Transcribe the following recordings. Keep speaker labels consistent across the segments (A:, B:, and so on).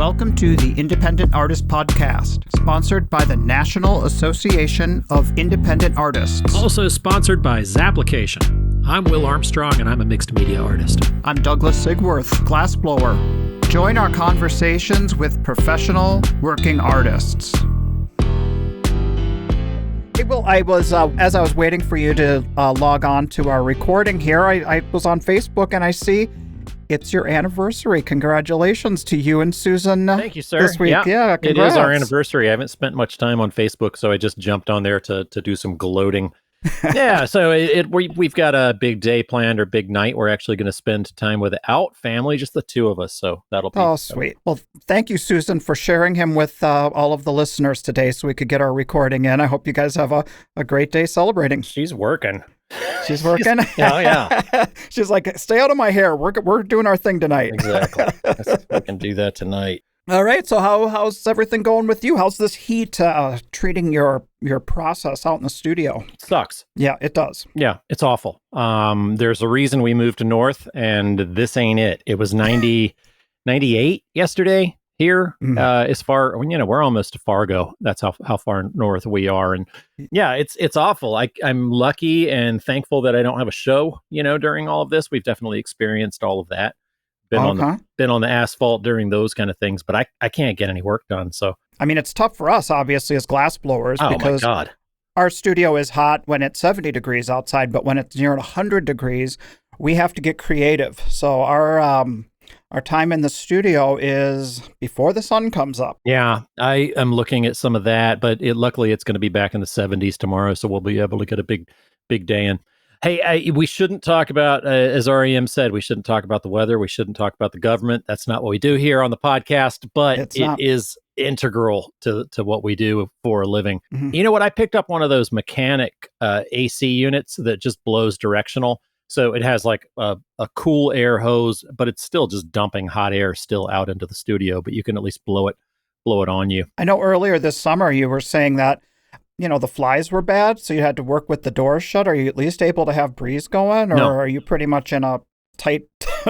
A: Welcome to the Independent Artist Podcast, sponsored by the National Association of Independent Artists.
B: Also sponsored by Zapplication. I'm Will Armstrong, and I'm a mixed media artist.
A: I'm Douglas Sigworth, glassblower. Join our conversations with professional working artists. Hey, Will, I was, as I was waiting for you to log on to our recording here, I was on Facebook and I see it's your anniversary. Congratulations to you and Susan.
C: Thank you, sir.
A: This week. Yeah,
C: it is our anniversary. I haven't spent much time on Facebook, so I just jumped on there to do some gloating. Yeah, so we've got a big day planned, or big night. We're actually going to spend time without family, just the two of us. So that'll be
A: sweet. Well, thank you, Susan, for sharing him with all of the listeners today, so we could get our recording in. I hope you guys have a great day celebrating.
C: She's working.
A: She's working.
C: Yeah.
A: She's like, stay out of my hair. We're doing our thing tonight.
C: Exactly. We can do that tonight.
A: All right. So how's everything going with you? How's this heat treating your process out in the studio?
C: It sucks.
A: Yeah, it does.
C: Yeah, it's awful. There's a reason we moved to North, and this ain't it. It was 98 yesterday here. As far, we're almost to Fargo. That's how far north we are. And yeah, it's awful. I'm lucky and thankful that I don't have a show, during all of this. We've definitely experienced all of that. Been on the asphalt during those kind of things, but I can't get any work done. So
A: I mean, it's tough for us, obviously, as glass blowers, because
C: my God.
A: Our studio is hot when it's 70 degrees outside, but when it's near 100 degrees, we have to get creative. So our time in the studio is before the sun comes up.
C: Yeah, I am looking at some of that, but luckily it's going to be back in the 70s tomorrow, so we'll be able to get a big day in. Hey, we shouldn't talk about, as REM said, we shouldn't talk about the weather. We shouldn't talk about the government. That's not what we do here on the podcast, but it is integral to what we do for a living. Mm-hmm. You know what? I picked up one of those mechanic AC units that just blows directional. So it has like a cool air hose, but it's still just dumping hot air still out into the studio, but you can at least blow it on you.
A: I know earlier this summer you were saying that the flies were bad, so you had to work with the doors shut. Are you at least able to have breeze going, or
C: No.
A: Are you pretty much in a tight,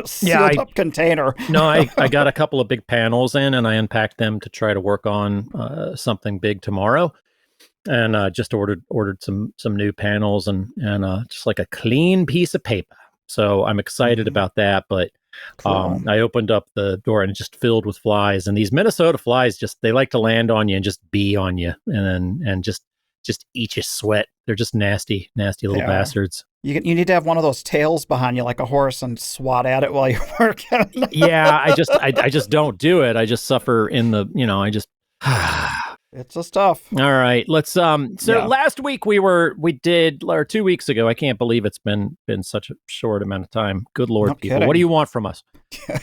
A: sealed up container?
C: No, I got a couple of big panels in, and I unpacked them to try to work on something big tomorrow. And just ordered some new panels and just like a clean piece of paper. So I'm excited about that. But cool. I opened up the door and it just filled with flies. And these Minnesota flies, they like to land on you and just bee on you and just eat your sweat. They're just nasty little bastards. You
A: need to have one of those tails behind you like a horse and swat at it while you're working.
C: Yeah, I just don't do it. I just suffer in the,
A: It's just tough.
C: All right, let's last week we did, or 2 weeks ago, I can't believe it's been such a short amount of time. Good Lord,
A: no
C: people.
A: kidding.
C: What do you want from us?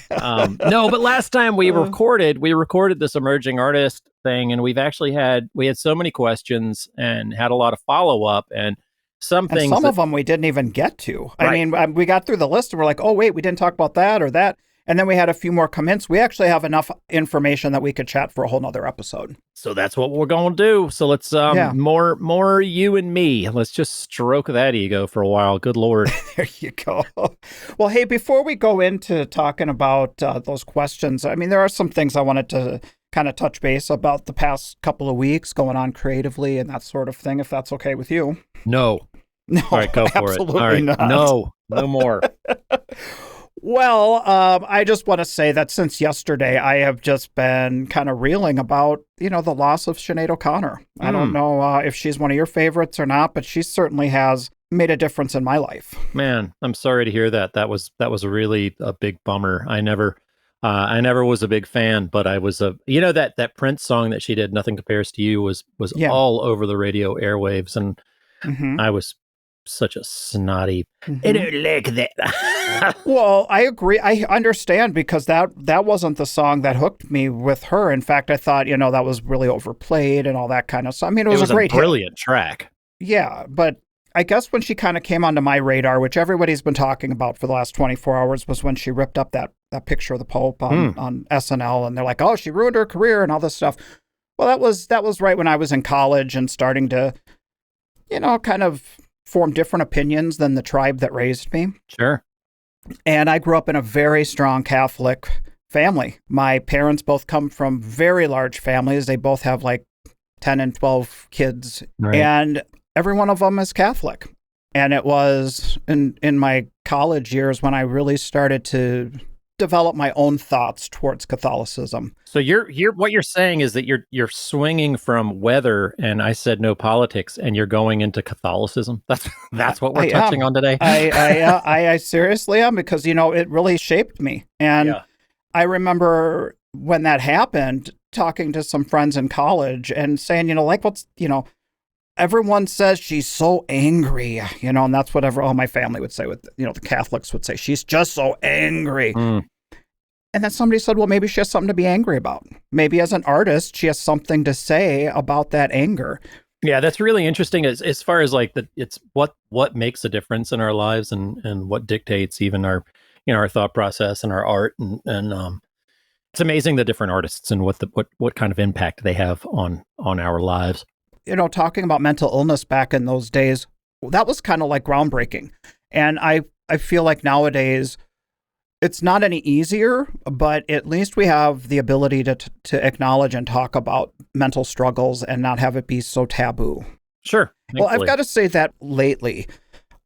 C: No, but last time we recorded this emerging artist thing, and we had so many questions and had a lot of follow-up, and some
A: of them we didn't even get to. Right. I mean, we got through the list and we're like, oh wait, we didn't talk about that or that. And then we had a few more comments. We actually have enough information that we could chat for a whole nother episode.
C: So that's what we're going to do. So let's, more you and me. Let's just stroke that ego for a while. Good Lord.
A: There you go. Well, hey, before we go into talking about those questions, I mean, there are some things I wanted to kind of touch base about the past couple of weeks going on creatively and that sort of thing, if that's okay with you.
C: No.
A: No,
C: all right, go for it.
A: Absolutely
C: all right.
A: not.
C: No more.
A: Well, I just want to say that since yesterday, I have just been kind of reeling about, the loss of Sinead O'Connor. I don't know if she's one of your favorites or not, but she certainly has made a difference in my life.
C: Man, I'm sorry to hear that. That was really a big bummer. I never was a big fan, but I was that Prince song that she did, Nothing Compares to You, was all over the radio airwaves, and I was such a snotty. I don't like that.
A: Well, I agree. I understand, because that wasn't the song that hooked me with her. In fact, I thought, that was really overplayed and all that kind of stuff. I mean, it was a great
C: brilliant track.
A: Yeah, but I guess when she kind of came onto my radar, which everybody's been talking about for the last 24 hours, was when she ripped up that picture of the Pope on SNL, and they're like, oh, she ruined her career and all this stuff. Well, that was right when I was in college and starting to, kind of form different opinions than the tribe that raised me.
C: Sure.
A: And I grew up in a very strong Catholic family. My parents both come from very large families. They both have like 10 and 12 kids,
C: Right.
A: and every one of them is Catholic. And it was in my college years when I really started to develop my own thoughts towards Catholicism.
C: So you're what you're saying is that you're swinging from weather, and I said no politics, and you're going into Catholicism. That's what we're touching on today.
A: I seriously am, because, it really shaped me. And
C: Yeah.
A: I remember when that happened, talking to some friends in college and saying, everyone says she's so angry, and that's what all my family would say the Catholics would say, she's just so angry.
C: Mm.
A: And then somebody said, well, maybe she has something to be angry about. Maybe as an artist, she has something to say about that anger.
C: Yeah, that's really interesting as far as like it's what makes a difference in our lives and what dictates even our our thought process and our art and it's amazing the different artists and what kind of impact they have on our lives.
A: Talking about mental illness back in those days, that was kind of like groundbreaking. And I feel like nowadays it's not any easier, but at least we have the ability to acknowledge and talk about mental struggles and not have it be so taboo.
C: Sure.
A: Well, I've got to say that lately,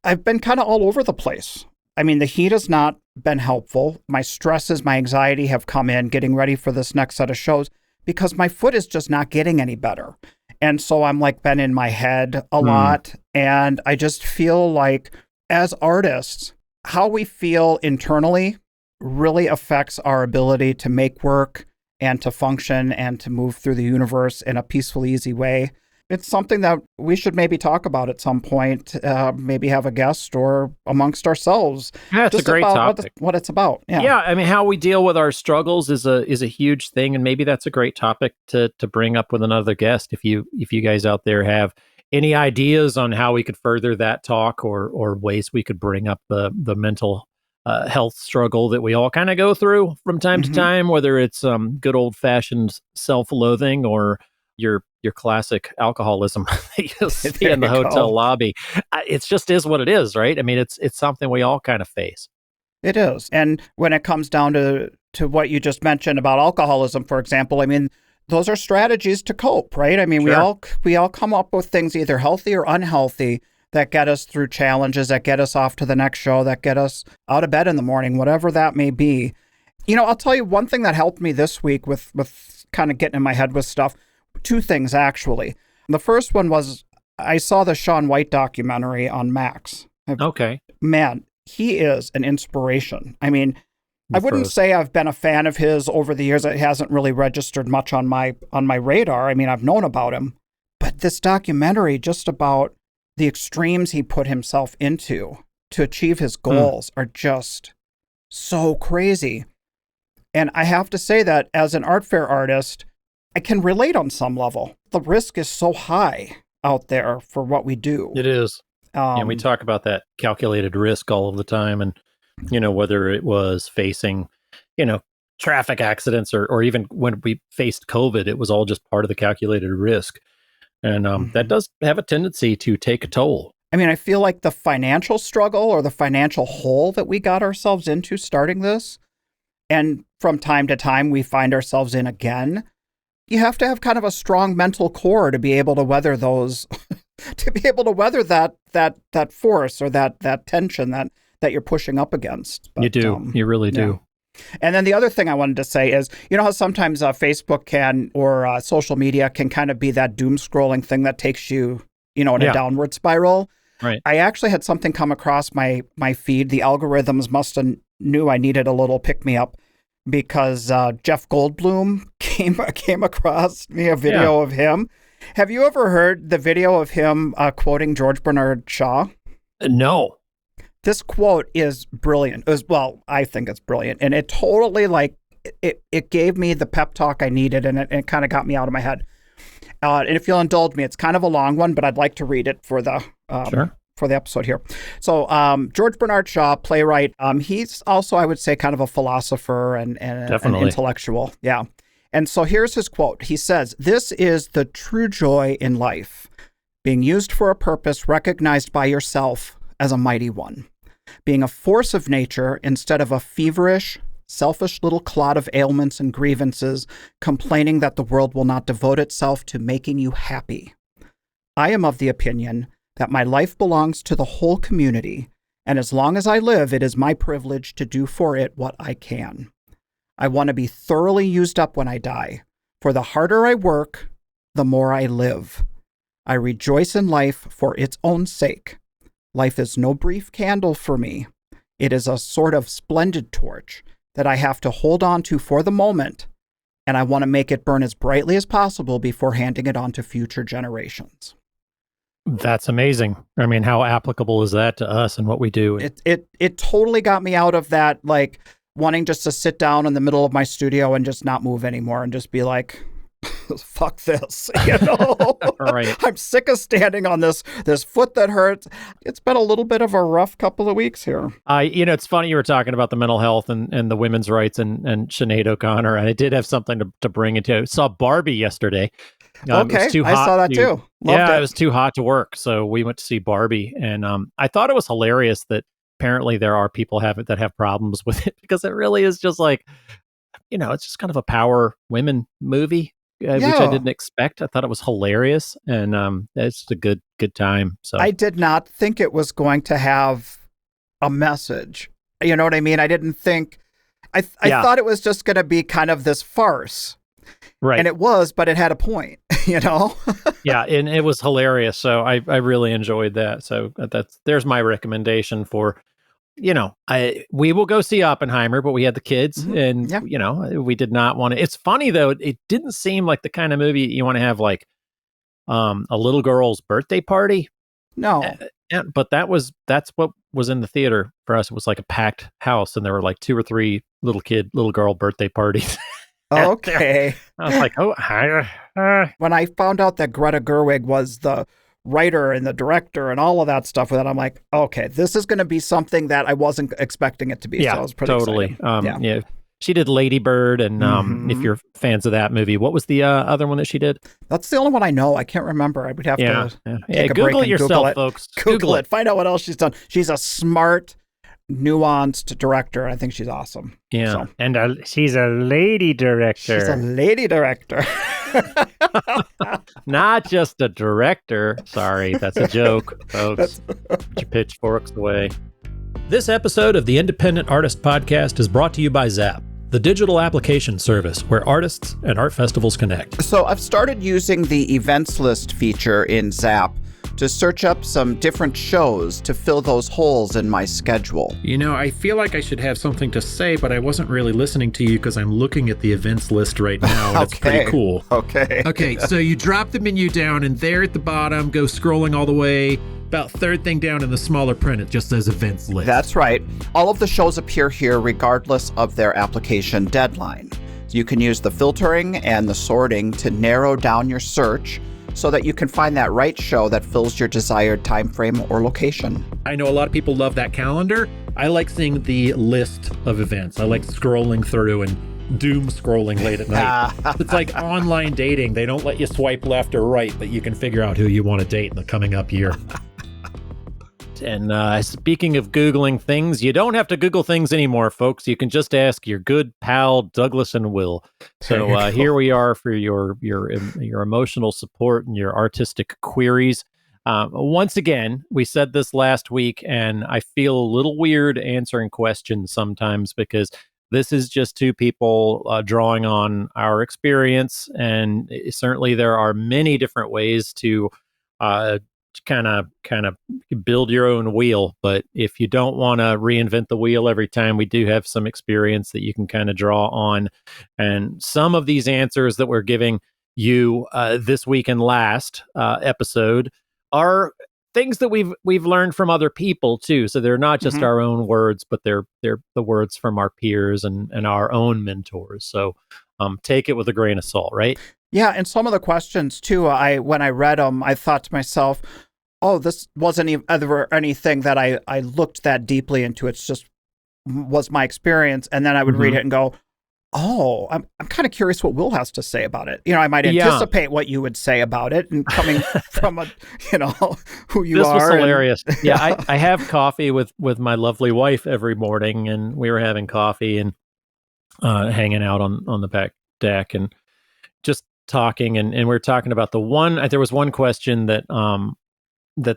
A: I've been kind of all over the place. I mean, the heat has not been helpful. My stresses, my anxiety have come in getting ready for this next set of shows because my foot is just not getting any better. And so I'm like been in my head a lot. And I just feel like as artists, how we feel internally really affects our ability to make work and to function and to move through the universe in a peaceful, easy way. It's something that we should maybe talk about at some point, maybe have a guest or amongst ourselves.
C: Yeah, it's a great topic.
A: What it's about.
C: Yeah, I mean, how we deal with our struggles is a huge thing, and maybe that's a great topic to bring up with another guest. If you guys out there have any ideas on how we could further that talk or ways we could bring up the mental health struggle that we all kind of go through from time to time, whether it's good old fashioned self-loathing or your classic alcoholism that you see in the hotel lobby. It just is what it is, right? I mean, it's something we all kind of face.
A: It is. And when it comes down to what you just mentioned about alcoholism, for example, I mean, those are strategies to cope, right? I mean,
C: Sure.
A: we all come up with things either healthy or unhealthy that get us through challenges, that get us off to the next show, that get us out of bed in the morning, whatever that may be. I'll tell you one thing that helped me this week with kind of getting in my head with stuff. Two things, actually. The first one was I saw the Shaun White documentary on Max.
C: Okay.
A: Man, he is an inspiration. I mean, I wouldn't say I've been a fan of his over the years. It hasn't really registered much on my radar. I mean, I've known about him. But this documentary, just about the extremes he put himself into to achieve his goals, are just so crazy. And I have to say that as an art fair artist, I can relate on some level. The risk is so high out there for what we do.
C: It is. And we talk about that calculated risk all of the time. And, whether it was facing, traffic accidents or even when we faced COVID, it was all just part of the calculated risk. And that does have a tendency to take a toll.
A: I mean, I feel like the financial struggle or the financial hole that we got ourselves into starting this, and from time to time we find ourselves in again, you have to have kind of a strong mental core to be able to weather those, to be able to weather that force or that tension that you're pushing up against. But,
C: you do. You really do.
A: And then the other thing I wanted to say is, how sometimes Facebook can or social media can kind of be that doom scrolling thing that takes you, in a downward spiral.
C: Right.
A: I actually had something come across my feed. The algorithms must have knew I needed a little pick me up because Jeff Goldblum came across me a video of him. Have you ever heard the video of him quoting George Bernard Shaw?
C: No.
A: This quote is brilliant. I think it's brilliant. And it totally it gave me the pep talk I needed, and it kind of got me out of my head. And if you'll indulge me, it's kind of a long one, but I'd like to read it for the for the episode here. So George Bernard Shaw, playwright, he's also, I would say, kind of a philosopher and an intellectual. Yeah. And so here's his quote. He says, "This is the true joy in life, being used for a purpose recognized by yourself as a mighty one. Being a force of nature instead of a feverish, selfish little clod of ailments and grievances, complaining that the world will not devote itself to making you happy. I am of the opinion that my life belongs to the whole community, and as long as I live, it is my privilege to do for it what I can. I want to be thoroughly used up when I die, for the harder I work, the more I live. I rejoice in life for its own sake. Life is no brief candle for me. It is a sort of splendid torch that I have to hold on to for the moment, and I want to make it burn as brightly as possible before handing it on to future generations.
C: That's amazing. I mean, how applicable is that to us and what we do?
A: It totally got me out of that, like, wanting just to sit down in the middle of my studio and just not move anymore and just be like, fuck this, you know?
C: Right.
A: I'm sick of standing on this foot that hurts. It's been a little bit of a rough couple of weeks here.
C: It's funny you were talking about the mental health and the women's rights and Sinead O'Connor, and I did have something to bring into. I saw Barbie yesterday.
A: Okay,
C: it was too hot
A: I saw that too. Loved it.
C: It was too hot to work, so we went to see Barbie, and I thought it was hilarious that apparently there are people that have problems with it, because it really is just like, it's just kind of a power women movie. Which I didn't expect. I thought it was hilarious, and it's just a good time. So
A: I did not think it was going to have a message. You know what I mean? I didn't think. I thought it was just going to be kind of this farce,
C: right? And
A: it was, but it had a point.
C: Yeah, and it was hilarious. So I really enjoyed that. So there's my recommendation for. We will go see Oppenheimer, but we had the kids, and we did not want to. It's funny though; it didn't seem like the kind of movie you want to have like a little girl's birthday party.
A: No,
C: but that's what was in the theater for us. It was like a packed house, and there were like 2 or 3 little girl birthday parties.
A: Okay,
C: I was like, oh, hi.
A: When I found out that Greta Gerwig was the writer and the director and all of that stuff with it, I'm like, okay, this is going to be something that I wasn't expecting it to be.
C: Yeah,
A: so I was pretty
C: totally.
A: excited.
C: She did Lady Bird, and if you're fans of that movie, what was the other one that she did?
A: That's the only one I know. I can't remember. I would have to take a break
C: Google
A: and
C: it yourself,
A: Google it.
C: folks.
A: Google it. Find out what else she's done. She's a smart, nuanced director. I think she's awesome.
C: Yeah,
A: so.
D: And she's a lady director.
A: She's a lady director.
C: Not just a director. Sorry, that's a joke, folks. Put your pitchforks away. This episode of the Independent Artist Podcast is brought to you by Zap, the digital application service where artists and art festivals connect.
A: So I've started using the events list feature in Zap to search up some different shows to fill those holes in my schedule.
B: I feel like I should have something to say, but I wasn't really listening to you because I'm looking at the events list right now, and It's pretty cool.
A: Okay,
B: so you drop the menu down, and there at the bottom, go scrolling all the way, about third thing down in the smaller print, it just says events list.
A: That's right. All of the shows appear here regardless of their application deadline. You can use the filtering and the sorting to narrow down your search so that you can find that right show that fills your desired time frame or location.
B: I know a lot of people love that calendar. I like seeing the list of events. I like scrolling through and doom scrolling late at night. It's like online dating. They don't let you swipe left or right, but you can figure out who you want to date in the coming up year.
C: And speaking of Googling things, you don't have to Google things anymore, folks. You can just ask your good pal, Douglas and Will. So here we are for your emotional support and your artistic queries. Once again, we said this last week, and I feel a little weird answering questions sometimes because this is just 2 people drawing on our experience. And certainly there are many different ways to kind of build your own wheel, but if you don't want to reinvent the wheel every time, we do have some experience that you can kind of draw on. And some of these answers that we're giving you this week and last episode are things that we've learned from other people too. So they're not just our own words, but they're the words from our peers and our own mentors. So take it with a grain of salt, right?
A: Yeah, and some of the questions too, when I read them, I thought to myself, oh, this wasn't ever anything that I looked that deeply into. It's just was my experience. And then I would read it and go, oh, I'm kind of curious what Will has to say about it. I might anticipate what you would say about it, and coming from who you are.
C: This was hilarious. I have coffee with my lovely wife every morning, and we were having coffee, and hanging out on the back deck and just talking. And we were talking about there was one question that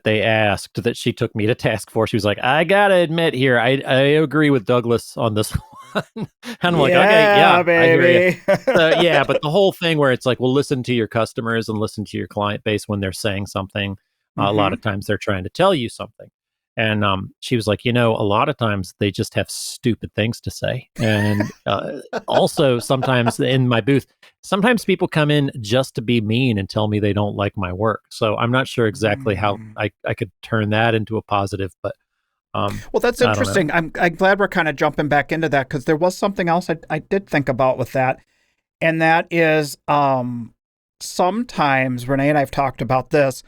C: they asked that she took me to task for. She was like, I gotta admit here, I agree with Douglas on this one. And I'm like, okay, yeah,
A: baby.
C: I hear you. Yeah, but the whole thing where it's like, well, listen to your customers and listen to your client base when they're saying something. A lot of times they're trying to tell you something. And she was like, a lot of times they just have stupid things to say. And also sometimes in my booth, sometimes people come in just to be mean and tell me they don't like my work. So I'm not sure exactly how I could turn that into a positive, but
A: well, that's interesting. I'm glad we're kind of jumping back into that, because there was something else I did think about with that. And that is sometimes, Renee and I've talked about this,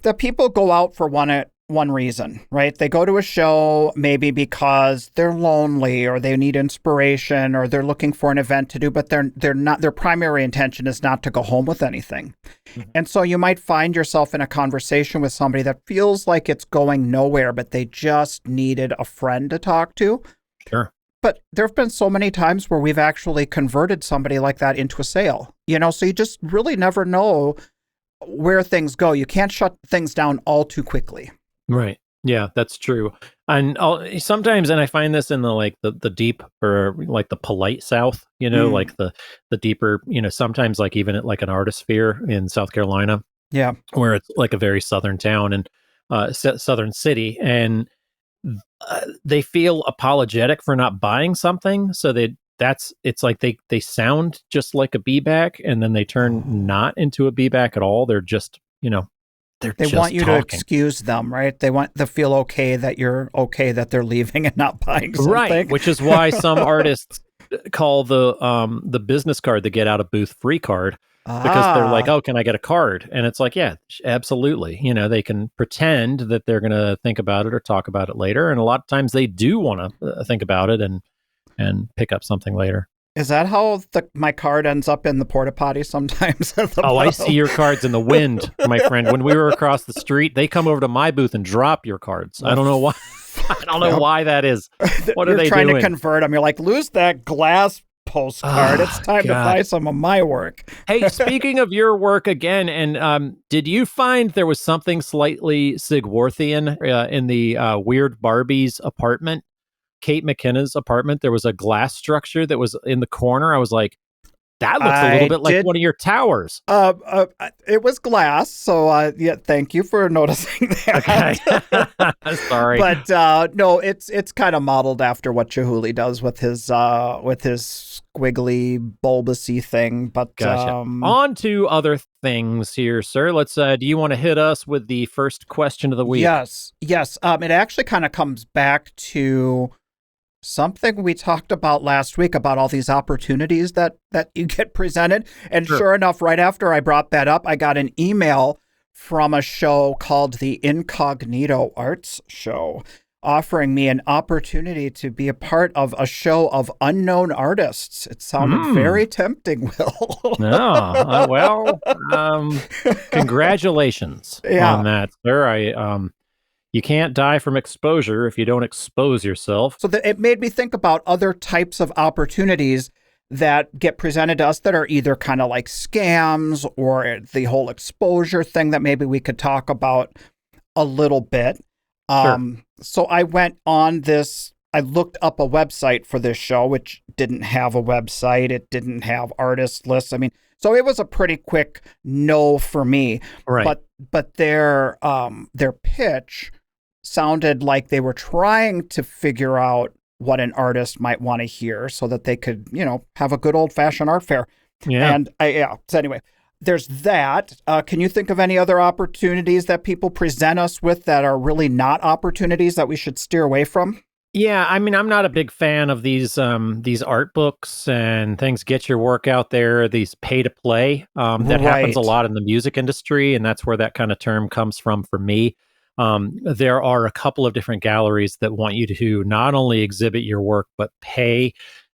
A: that people go out for one reason, right? They go to a show maybe because they're lonely or they need inspiration or they're looking for an event to do, but they're not, their primary intention is not to go home with anything. Mm-hmm. And so you might find yourself in a conversation with somebody that feels like it's going nowhere, but they just needed a friend to talk to.
C: Sure.
A: But there have been so many times where we've actually converted somebody like that into a sale, so you just really never know where things go. You can't shut things down all too quickly.
C: Right. Yeah, that's true. And sometimes, and I find this in the deep or like the polite South, like the deeper, sometimes like even at like an artist fair in South Carolina.
A: Yeah.
C: Where it's like a very southern town and southern city. And they feel apologetic for not buying something. So it's like they sound just like a B-back, and then they turn not into a B-back at all. They're just, they
A: want you
C: talking.
A: to excuse them, right? They want to feel okay that you're okay that they're leaving and not buying something.
C: Right, which is why some artists call the business card the get out of booth free card, because they're like, oh, can I get a card? And it's like, yeah, absolutely. They can pretend that they're going to think about it or talk about it later. And a lot of times they do want to think about it and pick up something later.
A: Is that how my card ends up in the porta potty sometimes?
C: I see your cards in the wind, my friend. When we were across the street, they come over to my booth and drop your cards. I don't know why. I don't know why that is. What are they
A: trying
C: doing?
A: To convert them. You're like, lose that glass postcard. It's time to buy some of my work.
C: Hey, speaking of your work again, and did you find there was something slightly Sigworthian in the Weird Barbie's apartment? Kate McKenna's apartment, there was a glass structure that was in the corner. I was like, that looks a little bit like one of your towers.
A: It was glass, so yeah, thank you for noticing that.
C: Okay. Sorry.
A: But no, it's kind of modeled after what Chihuly does with his squiggly bulbousy thing. But
C: gotcha. On to other things here, sir. Let's do you want to hit us with the first question of the week?
A: Yes. It actually kind of comes back to something we talked about last week about all these opportunities that you get presented. And sure enough, right after I brought that up, I got an email from a show called the Incognito Arts Show, offering me an opportunity to be a part of a show of unknown artists. It sounded very tempting, Will.
C: Well, congratulations on that, sir. You can't die from exposure if you don't expose yourself.
A: So it made me think about other types of opportunities that get presented to us that are either kind of like scams or the whole exposure thing that maybe we could talk about a little bit. So I went on this, I looked up a website for this show, which didn't have a website. It didn't have artist lists. I mean, so it was a pretty quick no for me.
C: Right.
A: But their pitch sounded like they were trying to figure out what an artist might want to hear so that they could, have a good old-fashioned art fair.
C: Yeah.
A: And so anyway, there's that. Can you think of any other opportunities that people present us with that are really not opportunities that we should steer away from?
C: Yeah, I mean, I'm not a big fan of these art books and things. Get your work out there. These pay to play. That happens a lot in the music industry, and that's where that kind of term comes from for me. There are a couple of different galleries that want you to not only exhibit your work, but pay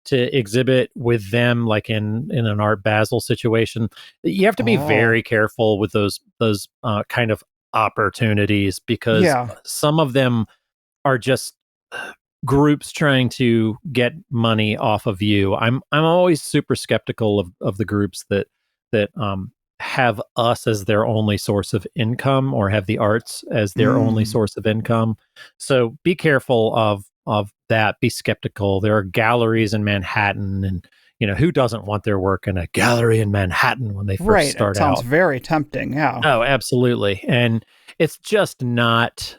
C: to exhibit with them, like in an Art Basel situation. You have to be very careful with those kind of opportunities, because some of them are just groups trying to get money off of you. I'm always super skeptical of the groups that have us as their only source of income or have the arts as their only source of income. So be careful of that. Be skeptical. There are galleries in Manhattan, and who doesn't want their work in a gallery in Manhattan when they first start out?
A: It sounds very tempting. Yeah.
C: Oh, absolutely. And it's just not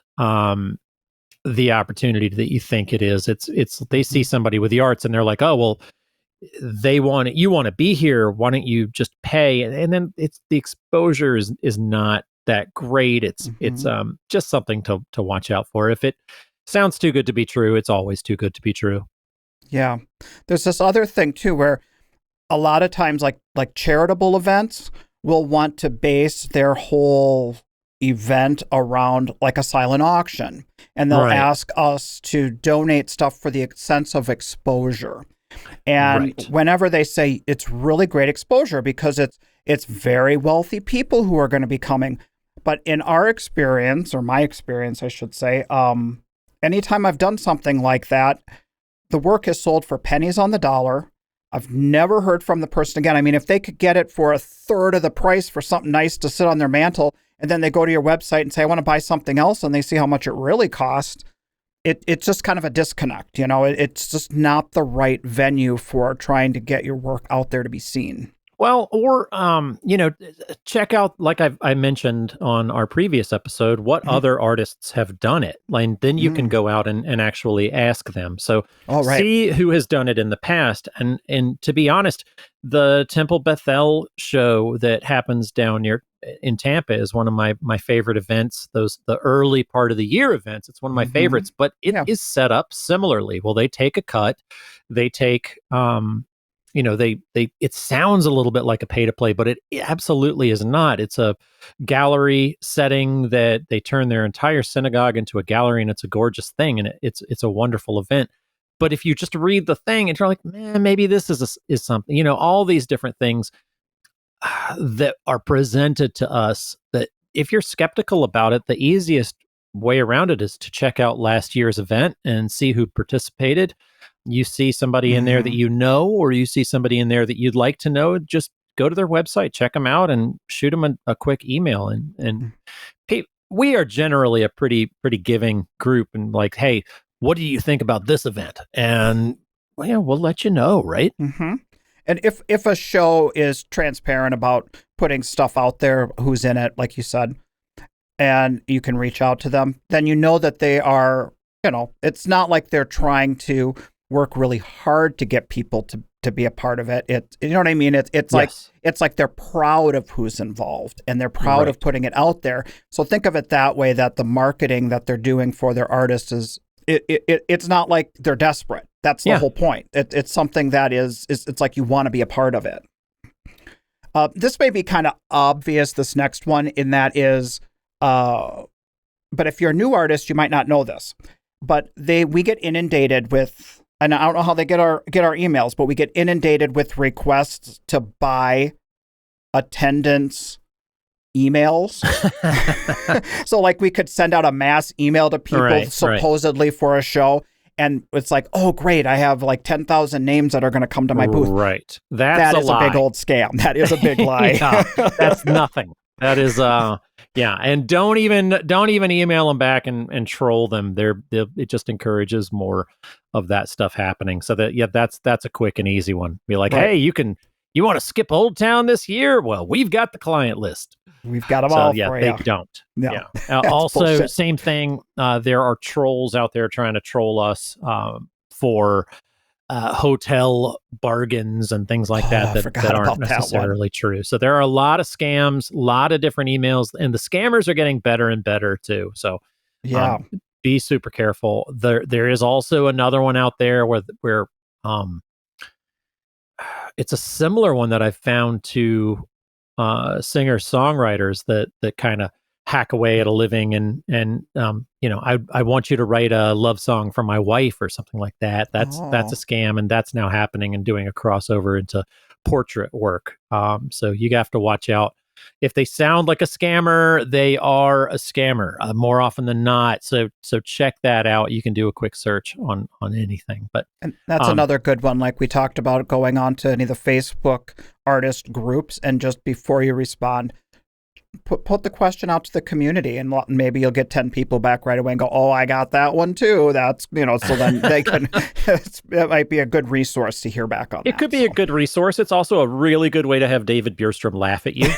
C: the opportunity that you think it is. It's they see somebody with the arts and they're like, oh, well, you want to be here. Why don't you just pay? And then it's the exposure is not that great. It's just something to watch out for. If it sounds too good to be true, it's always too good to be true.
A: Yeah. There's this other thing too, where a lot of times like charitable events will want to base their whole event around like a silent auction, and they'll ask us to donate stuff for the sense of exposure. And whenever they say it's really great exposure because it's very wealthy people who are going to be coming. But in our experience, or my experience, I should say, anytime I've done something like that, the work is sold for pennies on the dollar. I've never heard from the person again. I mean, if they could get it for a third of the price for something nice to sit on their mantle, and then they go to your website and say, I want to buy something else, and they see how much it really costs, it's just kind of a disconnect. It's just not the right venue for trying to get your work out there to be seen.
C: Well, or, check out, like I mentioned on our previous episode, what other artists have done it. And then you can go out and actually ask them. So see who has done it in the past. And to be honest, the Temple Bethel show that happens down near in Tampa is one of my favorite events. The early part of the year events. It's one of my favorites, but it is set up similarly. Well, they take a cut. They take, it sounds a little bit like a pay to play, but it absolutely is not. It's a gallery setting that they turn their entire synagogue into a gallery, and it's a gorgeous thing, and it's a wonderful event. But if you just read the thing and you're like, man, maybe this is something, all these different things that are presented to us, that if you're skeptical about it, the easiest way around it is to check out last year's event and see who participated. You see somebody in there that you know, or you see somebody in there that you'd like to know, just go to their website, check them out, and shoot them a quick email. And we are generally a pretty giving group, and like, hey, what do you think about this event? And we'll let you know, right?
A: And if a show is transparent about putting stuff out there, who's in it, like you said, and you can reach out to them, then you know that they are, it's not like they're trying to work really hard to get people to be a part of it. You know what I mean? It's like they're proud of who's involved, and they're proud of putting it out there. So think of it that way, that the marketing that they're doing for their artists is it's not like they're desperate. That's the whole point. It's something that it's like you want to be a part of it. This may be kind of obvious, this next one, in that is, but if you're a new artist, you might not know this, but we get inundated with, and I don't know how they get our emails, but we get inundated with requests to buy attendance emails. So like we could send out a mass email to people supposedly for a show, and it's like, oh great, I have like 10,000 names that are going to come to my booth.
C: Right.
A: That is a big old scam. That is a big lie.
C: That's nothing. That is and don't even email them back and troll them. It just encourages more of that stuff happening. So that's a quick and easy one. Be like, hey, you want to skip Old Town this year? Well, we've got the client list.
A: We've got them all for you.
C: They don't.
A: No.
C: Also,
A: bullshit.
C: same thing. There are trolls out there trying to troll us for hotel bargains and things like that aren't necessarily true. So there are a lot of scams, a lot of different emails, and the scammers are getting better and better too. So be super careful. There is also another one out there where it's a similar one that I found to singer-songwriters that kind of hack away at a living, and I want you to write a love song for my wife or something like that. That's a scam, and that's now happening and doing a crossover into portrait work. So you have to watch out if they sound like a scammer, they are a scammer more often than not. So check that out. You can do a quick search on anything. But
A: And that's another good one, like we talked about, going on to any of the Facebook artist groups, and just before you respond, put the question out to the community, and maybe you'll get 10 people back right away and go, oh, I got that one too. That's, so then they can, it might be a good resource to hear back on.
C: It could be a good resource. It's also a really good way to have David Bierstrom laugh at you.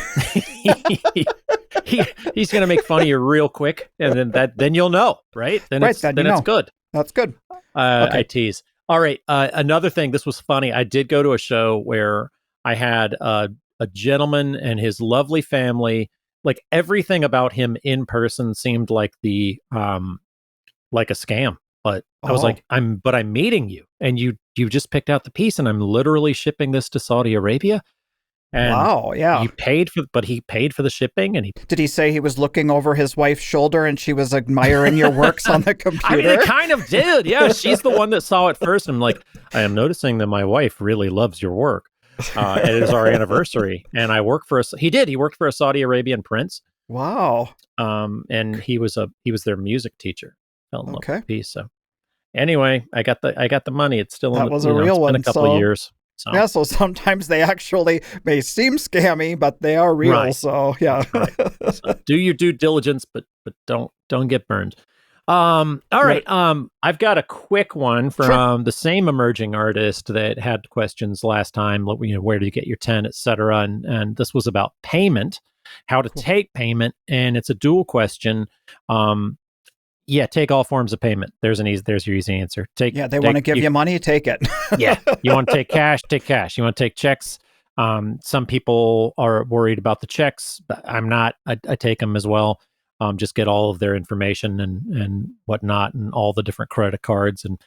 C: He's going to make fun of you real quick, and then you'll know, right? Then it's good.
A: That's good. Okay.
C: I tease. All right. Another thing, this was funny. I did go to a show where I had a gentleman and his lovely family. Like everything about him in person seemed like like a scam. But I was like, I'm meeting you, and you just picked out the piece, and I'm literally shipping this to Saudi Arabia. And
A: wow, yeah.
C: He paid for the shipping, and
A: did he say he was looking over his wife's shoulder and she was admiring your works on the computer?
C: I mean, it kind of did. Yeah, she's the one that saw it first. I'm like, I am noticing that my wife really loves your work. It is our anniversary, and I work for he worked for a Saudi Arabian prince.
A: Wow.
C: And he was their music teacher. Fell in love with the piece. So anyway, I got the money. It's still
A: that was a real one.
C: It's been a couple of years. So.
A: Yeah, so sometimes they actually may seem scammy, but they are real. Right. So yeah.
C: Right. So do your due diligence, but don't get burned. All right. I've got a quick one from the same emerging artist that had questions last time. Where do you get your 10, etc. And this was about payment, how to take payment, and it's a dual question. Take all forms of payment. There's your easy answer.
A: They want to give you money, take it.
C: Yeah. You want to take cash, take cash. You want to take checks. Some people are worried about the checks, but I'm not. I take them as well. Just get all of their information and whatnot, and all the different credit cards. And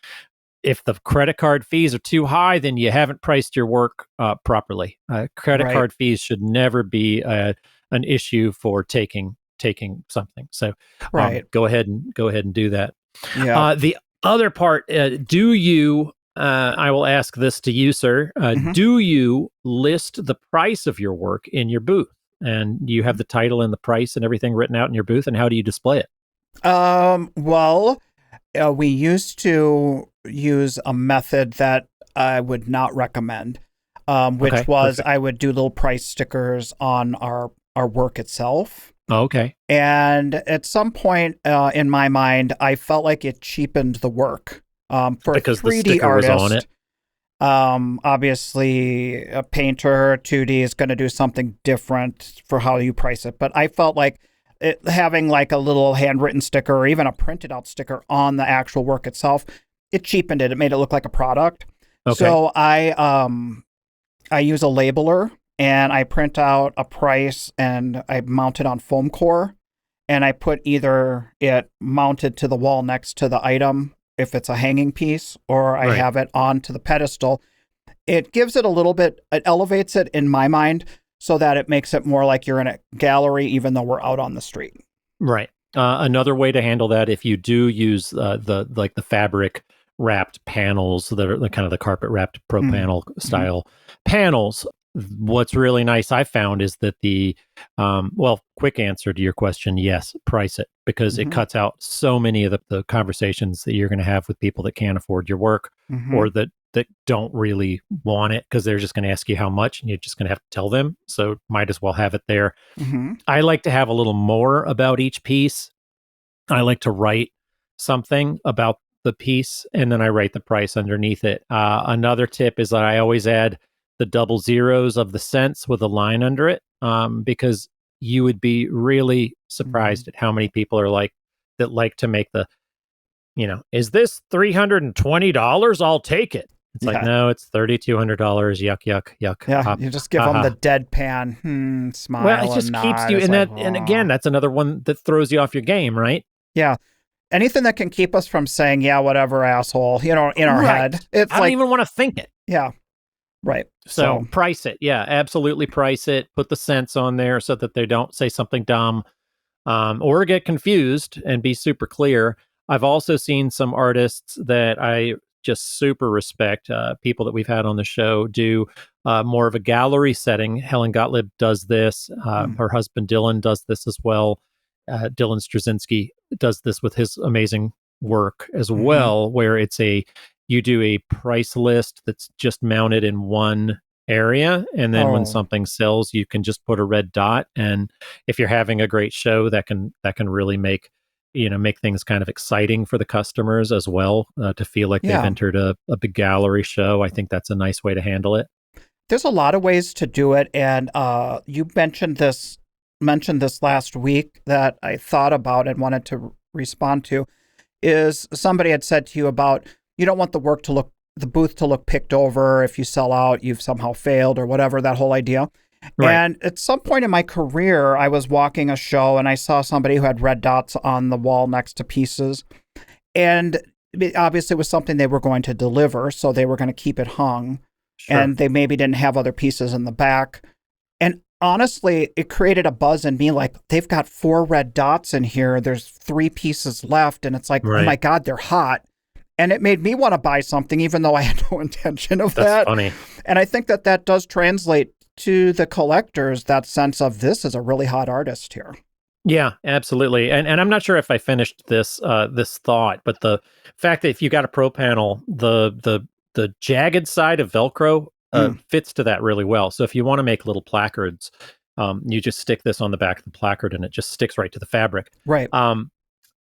C: if the credit card fees are too high, then you haven't priced your work properly. Credit card fees should never be an issue for taking something. So go ahead and do that.
A: Yeah.
C: The other part, do you, I will ask this to you, sir. Do you list the price of your work in your booth? And you have the title and the price and everything written out in your booth, and how do you display it?
A: Well, we used to use a method that I would not recommend, which was I would do little price stickers on our work itself.
C: Okay.
A: And at some point in my mind, I felt like it cheapened the work
C: because
A: a 3D
C: the sticker
A: artist.
C: Was on it.
A: Obviously, a painter 2D is going to do something different for how you price it. But I felt like having like a little handwritten sticker or even a printed out sticker on the actual work itself, it cheapened it. It made it look like a product. Okay. So I use a labeler. And I print out a price and I mount it on foam core, and I put either it mounted to the wall next to the item if it's a hanging piece, or I have it onto the pedestal. It gives it a little bit, it elevates it in my mind so that it makes it more like you're in a gallery, even though we're out on the street.
C: Right. Another way to handle that, if you do use the fabric wrapped panels, the kind of the carpet wrapped pro panel style panels. What's really nice I found is that quick answer to your question, yes, price it, because it cuts out so many of the conversations that you're going to have with people that can't afford your work or that don't really want it, because they're just going to ask you how much and you're just going to have to tell them. So might as well have it there. I like to have a little more about each piece. I like to write something about the piece and then I write the price underneath it. Another tip is that I always add the double zeros of the cents with a line under it, because you would be really surprised at how many people are like to make the, is this $320? I'll take it. It's like, no, it's $3,200. Yuck, yuck, yuck.
A: Yeah, you just give them the deadpan smile.
C: Well, it just keeps you, and again, that's another one that throws you off your game, right?
A: Yeah. Anything that can keep us from saying, yeah, whatever, asshole, in our head. It's
C: I don't even want to think it.
A: Yeah. Right.
C: So price it. Yeah, absolutely price it. Put the cents on there so that they don't say something dumb or get confused, and be super clear. I've also seen some artists that I just super respect people that we've had on the show do more of a gallery setting. Helen Gottlieb does this. Her husband Dylan does this as well. Dylan Straczynski does this with his amazing work as well, where you do a price list that's just mounted in one area, and then when something sells, you can just put a red dot. And if you're having a great show, that can really make things kind of exciting for the customers as well, to feel like they've entered a big gallery show. I think that's a nice way to handle it.
A: There's a lot of ways to do it, and you mentioned this last week that I thought about and wanted to respond to. Is somebody had said to you about, you don't want the booth to look picked over. If you sell out, you've somehow failed or whatever, that whole idea. Right. And at some point in my career, I was walking a show and I saw somebody who had red dots on the wall next to pieces. And it obviously was something they were going to deliver, so they were going to keep it hung. Sure. And they maybe didn't have other pieces in the back. And honestly, it created a buzz in me, like, they've got 4 red dots in here. There's 3 pieces left. And it's like, oh my God, they're hot. And it made me want to buy something, even though I had no intention of that.
C: That's funny.
A: And I think that does translate to the collectors, that sense of, this is a really hot artist here.
C: Yeah, absolutely. And I'm not sure if I finished this thought, but the fact that if you got a Pro Panel, the jagged side of Velcro fits to that really well. So if you want to make little placards, you just stick this on the back of the placard and it just sticks right to the fabric.
A: Right.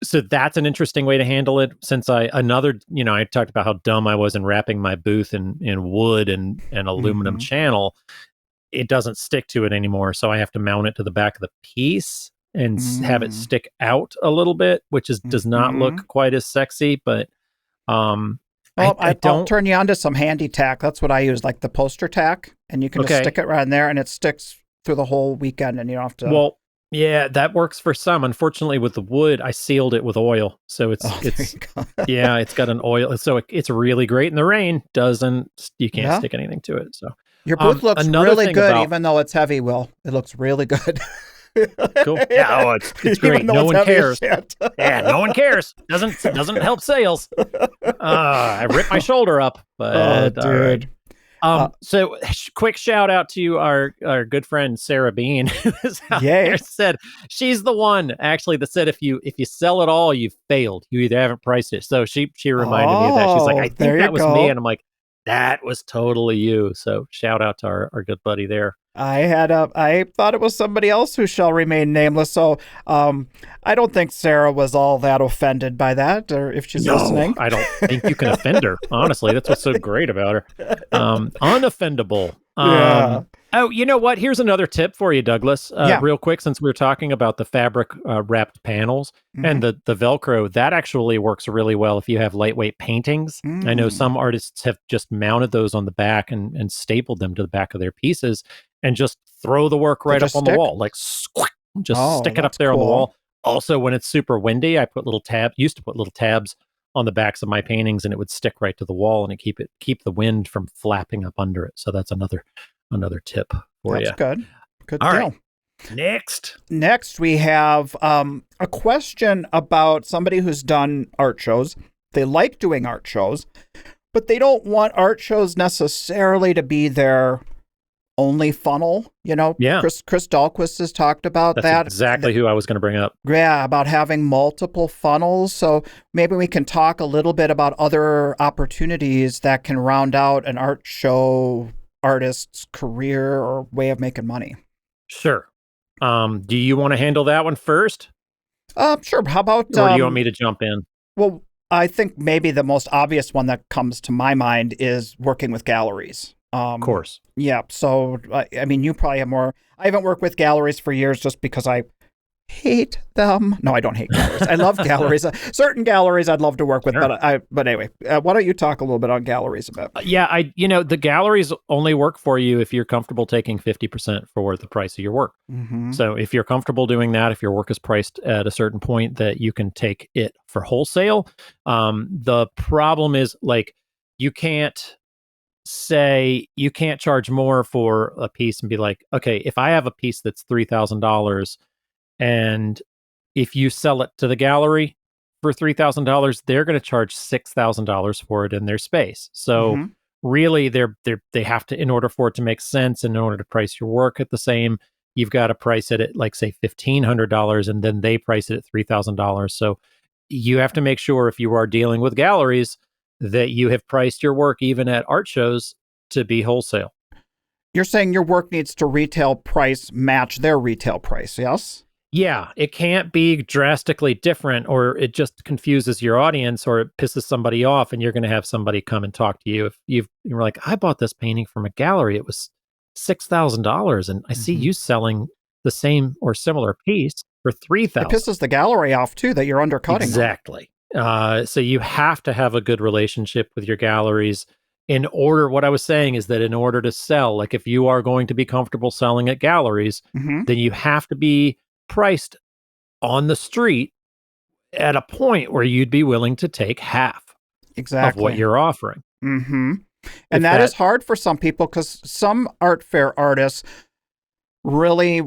C: So that's an interesting way to handle it. Since I talked about how dumb I was in wrapping my booth in wood and aluminum channel, it doesn't stick to it anymore. So I have to mount it to the back of the piece and have it stick out a little bit, which does not look quite as sexy, but
A: I'll turn you on to some handy tack. That's what I use, like the poster tack, and you can just stick it right in there and it sticks through the whole weekend and you don't have to.
C: Well, yeah, that works for some. Unfortunately, with the wood, I sealed it with oil, so it's got an oil, so it's really great in the rain. You can't stick anything to it. So
A: your booth looks really good, even though it's heavy. Will, it looks really good.
C: Cool. Yeah, it's great. No one cares. Yeah, no one cares. Doesn't help sales. I ripped my shoulder up, but
A: dude.
C: So quick shout out to our good friend Sarah Bean. Said she's the one actually that said if you sell it all, you've failed. You either haven't priced it. So she reminded me of that. She's like, I think that was me, and I'm like, that was totally you. So shout out to our good buddy there.
A: I thought it was somebody else who shall remain nameless. So I don't think Sarah was all that offended by that, or if she's listening.
C: I don't think you can offend her. Honestly, that's what's so great about her. Unoffendable.
A: Yeah.
C: Oh, you know what? Here's another tip for you, Douglas. Real quick, since we were talking about the fabric wrapped panels and the Velcro, that actually works really well if you have lightweight paintings. I know some artists have just mounted those on the back and stapled them to the back of their pieces and just throw the work right up on the wall, like stick it up there on the wall. Also, when it's super windy, I used to put little tabs on the backs of my paintings, and it would stick right to the wall and keep the wind from flapping up under it. So that's another tip for you.
A: That's good. Good
C: All
A: deal.
C: Right.
A: Next, we have a question about somebody who's done art shows. They like doing art shows, but they don't want art shows necessarily to be their only funnel. Chris Dahlquist has talked about that.
C: That's exactly who I was going to bring up.
A: Yeah, about having multiple funnels. So maybe we can talk a little bit about other opportunities that can round out an art show artist's career or way of making money.
C: Sure. Do you want to handle that one first?
A: Sure. How about...
C: Or do you want me to jump in?
A: Well, I think maybe the most obvious one that comes to my mind is working with galleries.
C: Of course.
A: Yeah. So, I mean, you probably have more. I haven't worked with galleries for years just because I hate them. No, I don't hate galleries. I love galleries. Certain galleries I'd love to work with, sure. But anyway, why don't you talk a little bit on galleries a bit?
C: The galleries only work for you if you're comfortable taking 50% for the price of your work. So if you're comfortable doing that, if your work is priced at a certain point that you can take it for wholesale, the problem is you can't charge more for a piece and be like, okay, if I have a piece that's $3,000 and if you sell it to the gallery for $3,000, they're going to charge $6,000 for it in their space. So
A: Mhm.
C: really, they have to, in order for it to make sense, and in order to price your work at the same, you've got to price it at like say $1,500, and then they price it at $3,000. So you have to make sure if you are dealing with galleries that you have priced your work even at art shows to be wholesale.
A: You're saying your work needs to retail price match their retail price, yes?
C: Yeah, it can't be drastically different, or it just confuses your audience, or it pisses somebody off, and you're going to have somebody come and talk to you. If you're like, I bought this painting from a gallery, it was $6,000, and I see you selling the same or similar piece for
A: It
C: $3,000.
A: pisses the gallery off too that you're undercutting them.
C: Exactly. So you have to have a good relationship with your galleries. What I was saying is that in order to sell, like if you are going to be comfortable selling at galleries,
A: Mhm.
C: then you have to be priced on the street at a point where you'd be willing to take half
A: Exactly.
C: of what you're offering.
A: Mm-hmm. And that is hard for some people because some art fair artists really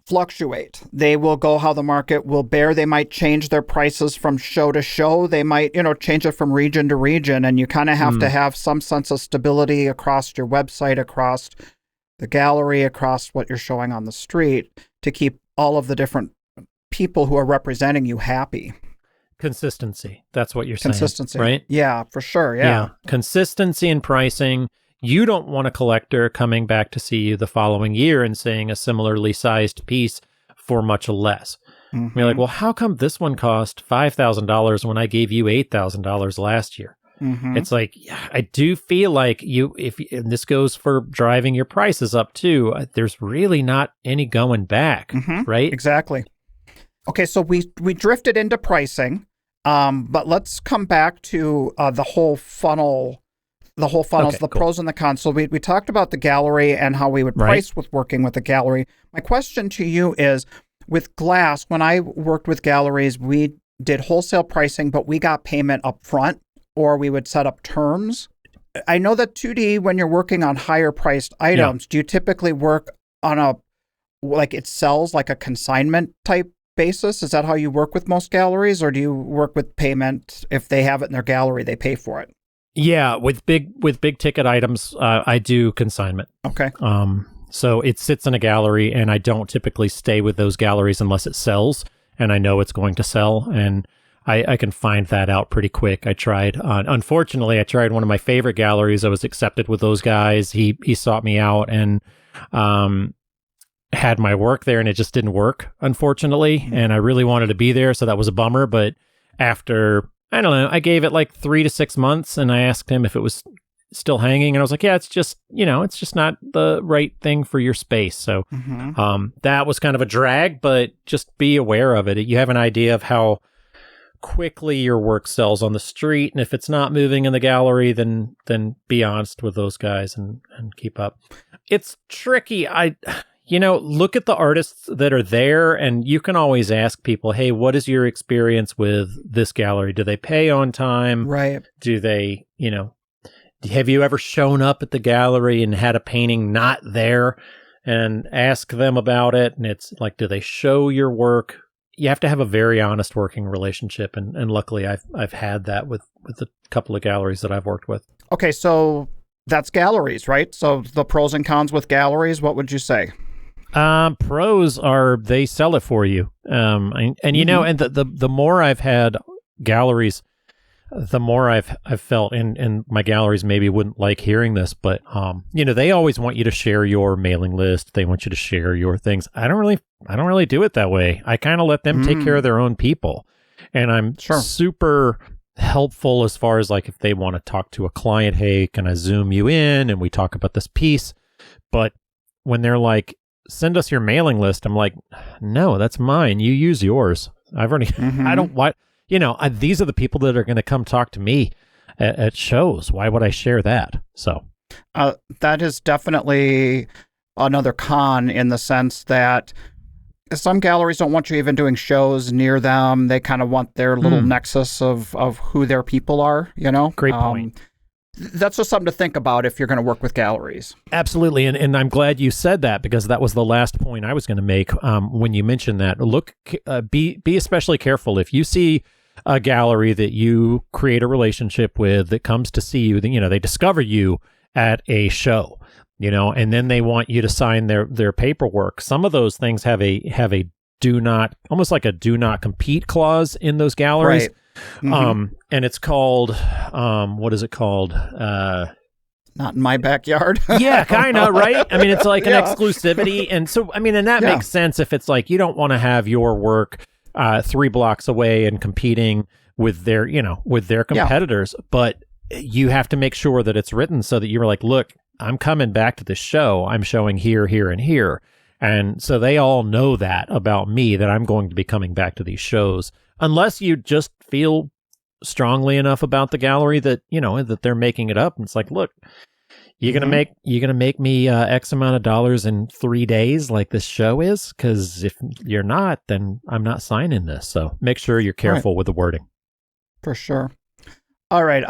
A: fluctuate. They will go how the market will bear. They might change their prices from show to show. They might, change it from region to region. And you kind of have to have some sense of stability across your website, across the gallery, across what you're showing on the street to keep all of the different people who are representing you happy.
C: Consistency. That's what you're
A: Consistency.
C: saying, right?
A: Yeah, for sure. Yeah.
C: Consistency in pricing. You don't want a collector coming back to see you the following year and saying a similarly sized piece for much less.
A: Mm-hmm.
C: You're like, well, how come this one cost $5,000 when I gave you $8,000 last year?
A: Mm-hmm.
C: It's like, I do feel like and this goes for driving your prices up too, there's really not any going back, right?
A: Exactly. Okay, so we drifted into pricing, but let's come back to the whole funnel. The whole funnels,
C: Okay,
A: the
C: cool.
A: pros and the cons. So we talked about the gallery and how we would price with working with the gallery. My question to you is, with glass, when I worked with galleries, we did wholesale pricing, but we got payment up front, or we would set up terms. I know that 2D, when you're working on higher priced items, do you typically work on it sells like a consignment type basis? Is that how you work with most galleries, or do you work with payment? If they have it in their gallery, they pay for it?
C: Yeah, with big ticket items, I do consignment.
A: Okay.
C: So it sits in a gallery, and I don't typically stay with those galleries unless it sells, and I know it's going to sell, and I can find that out pretty quick. I tried. Unfortunately, I tried one of my favorite galleries. I was accepted with those guys. He sought me out and had my work there, and it just didn't work, unfortunately. And I really wanted to be there, so that was a bummer. But after, I don't know, I gave it like 3 to 6 months, and I asked him if it was still hanging, and I was like, yeah, it's just not the right thing for your space. So that was kind of a drag, but just be aware of it. You have an idea of how quickly your work sells on the street, and if it's not moving in the gallery, then be honest with those guys and keep up. It's tricky. Look at the artists that are there, and you can always ask people, hey, what is your experience with this gallery? Do they pay on time?
A: Right.
C: Do they, have you ever shown up at the gallery and had a painting not there, and ask them about it? And it's like, do they show your work? You have to have a very honest working relationship, and luckily I've had that with a couple of galleries that I've worked with. Okay,
A: so that's galleries, right? So the pros and cons with galleries, what would you say?
C: Pros are they sell it for you. And the more I've had galleries, the more I've felt, and my galleries maybe wouldn't like hearing this, but they always want you to share your mailing list. They want you to share your things. I don't really do it that way. I kind of let them take care of their own people, and I'm super helpful as far as like if they want to talk to a client, hey, can I Zoom you in and we talk about this piece? But when they're like, send us your mailing list, I'm like, no, that's mine. You use yours. I've already. I don't. Why? These are the people that are going to come talk to me at shows. Why would I share that? So
A: that is definitely another con in the sense that some galleries don't want you even doing shows near them. They kind of want their little nexus of who their people are,
C: Great point.
A: That's just something to think about if you're going to work with galleries.
C: Absolutely. And I'm glad you said that, because that was the last point I was going to make when you mentioned that. Look, be especially careful. If you see a gallery that you create a relationship with that comes to see you, they discover you at a show, and then they want you to sign their paperwork. Some of those things have a almost like a do not compete clause in those galleries.
A: Right. Mm-hmm.
C: And it's called, what is it called?
A: Not in my backyard.
C: Yeah, kind of, right? I mean, it's like an
A: Yeah.
C: exclusivity. And so, I mean, and that
A: Yeah.
C: makes sense if it's like you don't want to have your work 3 blocks away and competing with their competitors, but you have to make sure that it's written so that you're like, look, I'm coming back to this show. I'm showing here, here, and here. And so they all know that about me, that I'm going to be coming back to these shows, unless you just feel strongly enough about the gallery that, that they're making it up. And it's like, look, you're going to make me X amount of dollars in 3 days like this show is. Cause if you're not, then I'm not signing this. So make sure you're careful with the wording.
A: For sure. All right.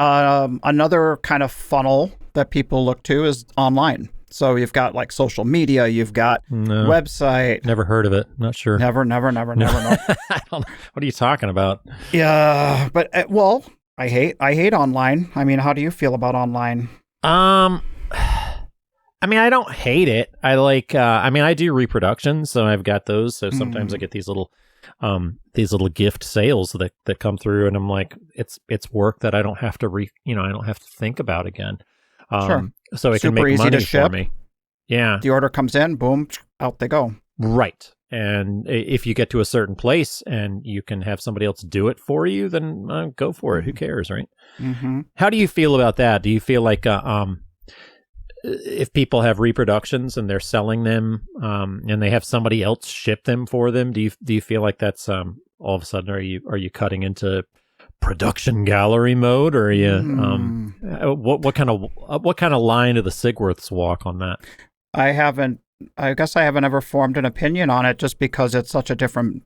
A: Another kind of funnel that people look to is online. So you've got like social media, you've got website.
C: Never heard of it. Not sure.
A: Never. No.
C: I don't know. What are you talking about?
A: Yeah, but I hate online. I mean, how do you feel about online?
C: I mean, I don't hate it. I like. I do reproductions, so I've got those. So sometimes I get these little gift sales that come through, and I'm like, it's work that I don't have to I don't have to think about again.
A: Sure.
C: So it
A: Super
C: can make
A: easy
C: money
A: to ship.
C: for me. Yeah.
A: The order comes in, boom, out they go.
C: Right. And if you get to a certain place and you can have somebody else do it for you, then go for it. Who cares, right?
A: Mm-hmm.
C: How do you feel about that? Do you feel like if people have reproductions and they're selling them and they have somebody else ship them for them, do you feel like that's all of a sudden are you cutting into production gallery mode, or are you what kind of line do the Sigworths walk on that?
A: I guess I haven't ever formed an opinion on it, just because it's such a different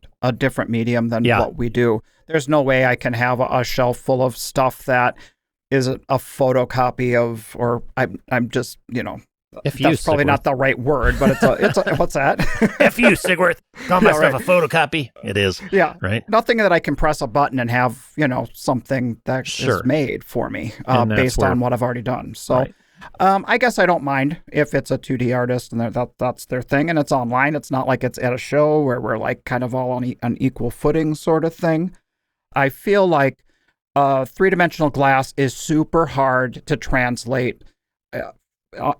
A: medium than what we do. There's no way I can have a shelf full of stuff that is a photocopy of, or I'm just, that's probably not the right word, but it's a what's that?
C: F you, Sigworth. Call my stuff a photocopy. It is.
A: Yeah.
C: Right.
A: Nothing that I can press a button and have, something that is made for me based on what I've already done. So
C: right.
A: I guess I don't mind if it's a 2D artist and that's their thing and it's online. It's not like it's at a show where we're like kind of all on an equal footing sort of thing. I feel like three-dimensional glass is super hard to translate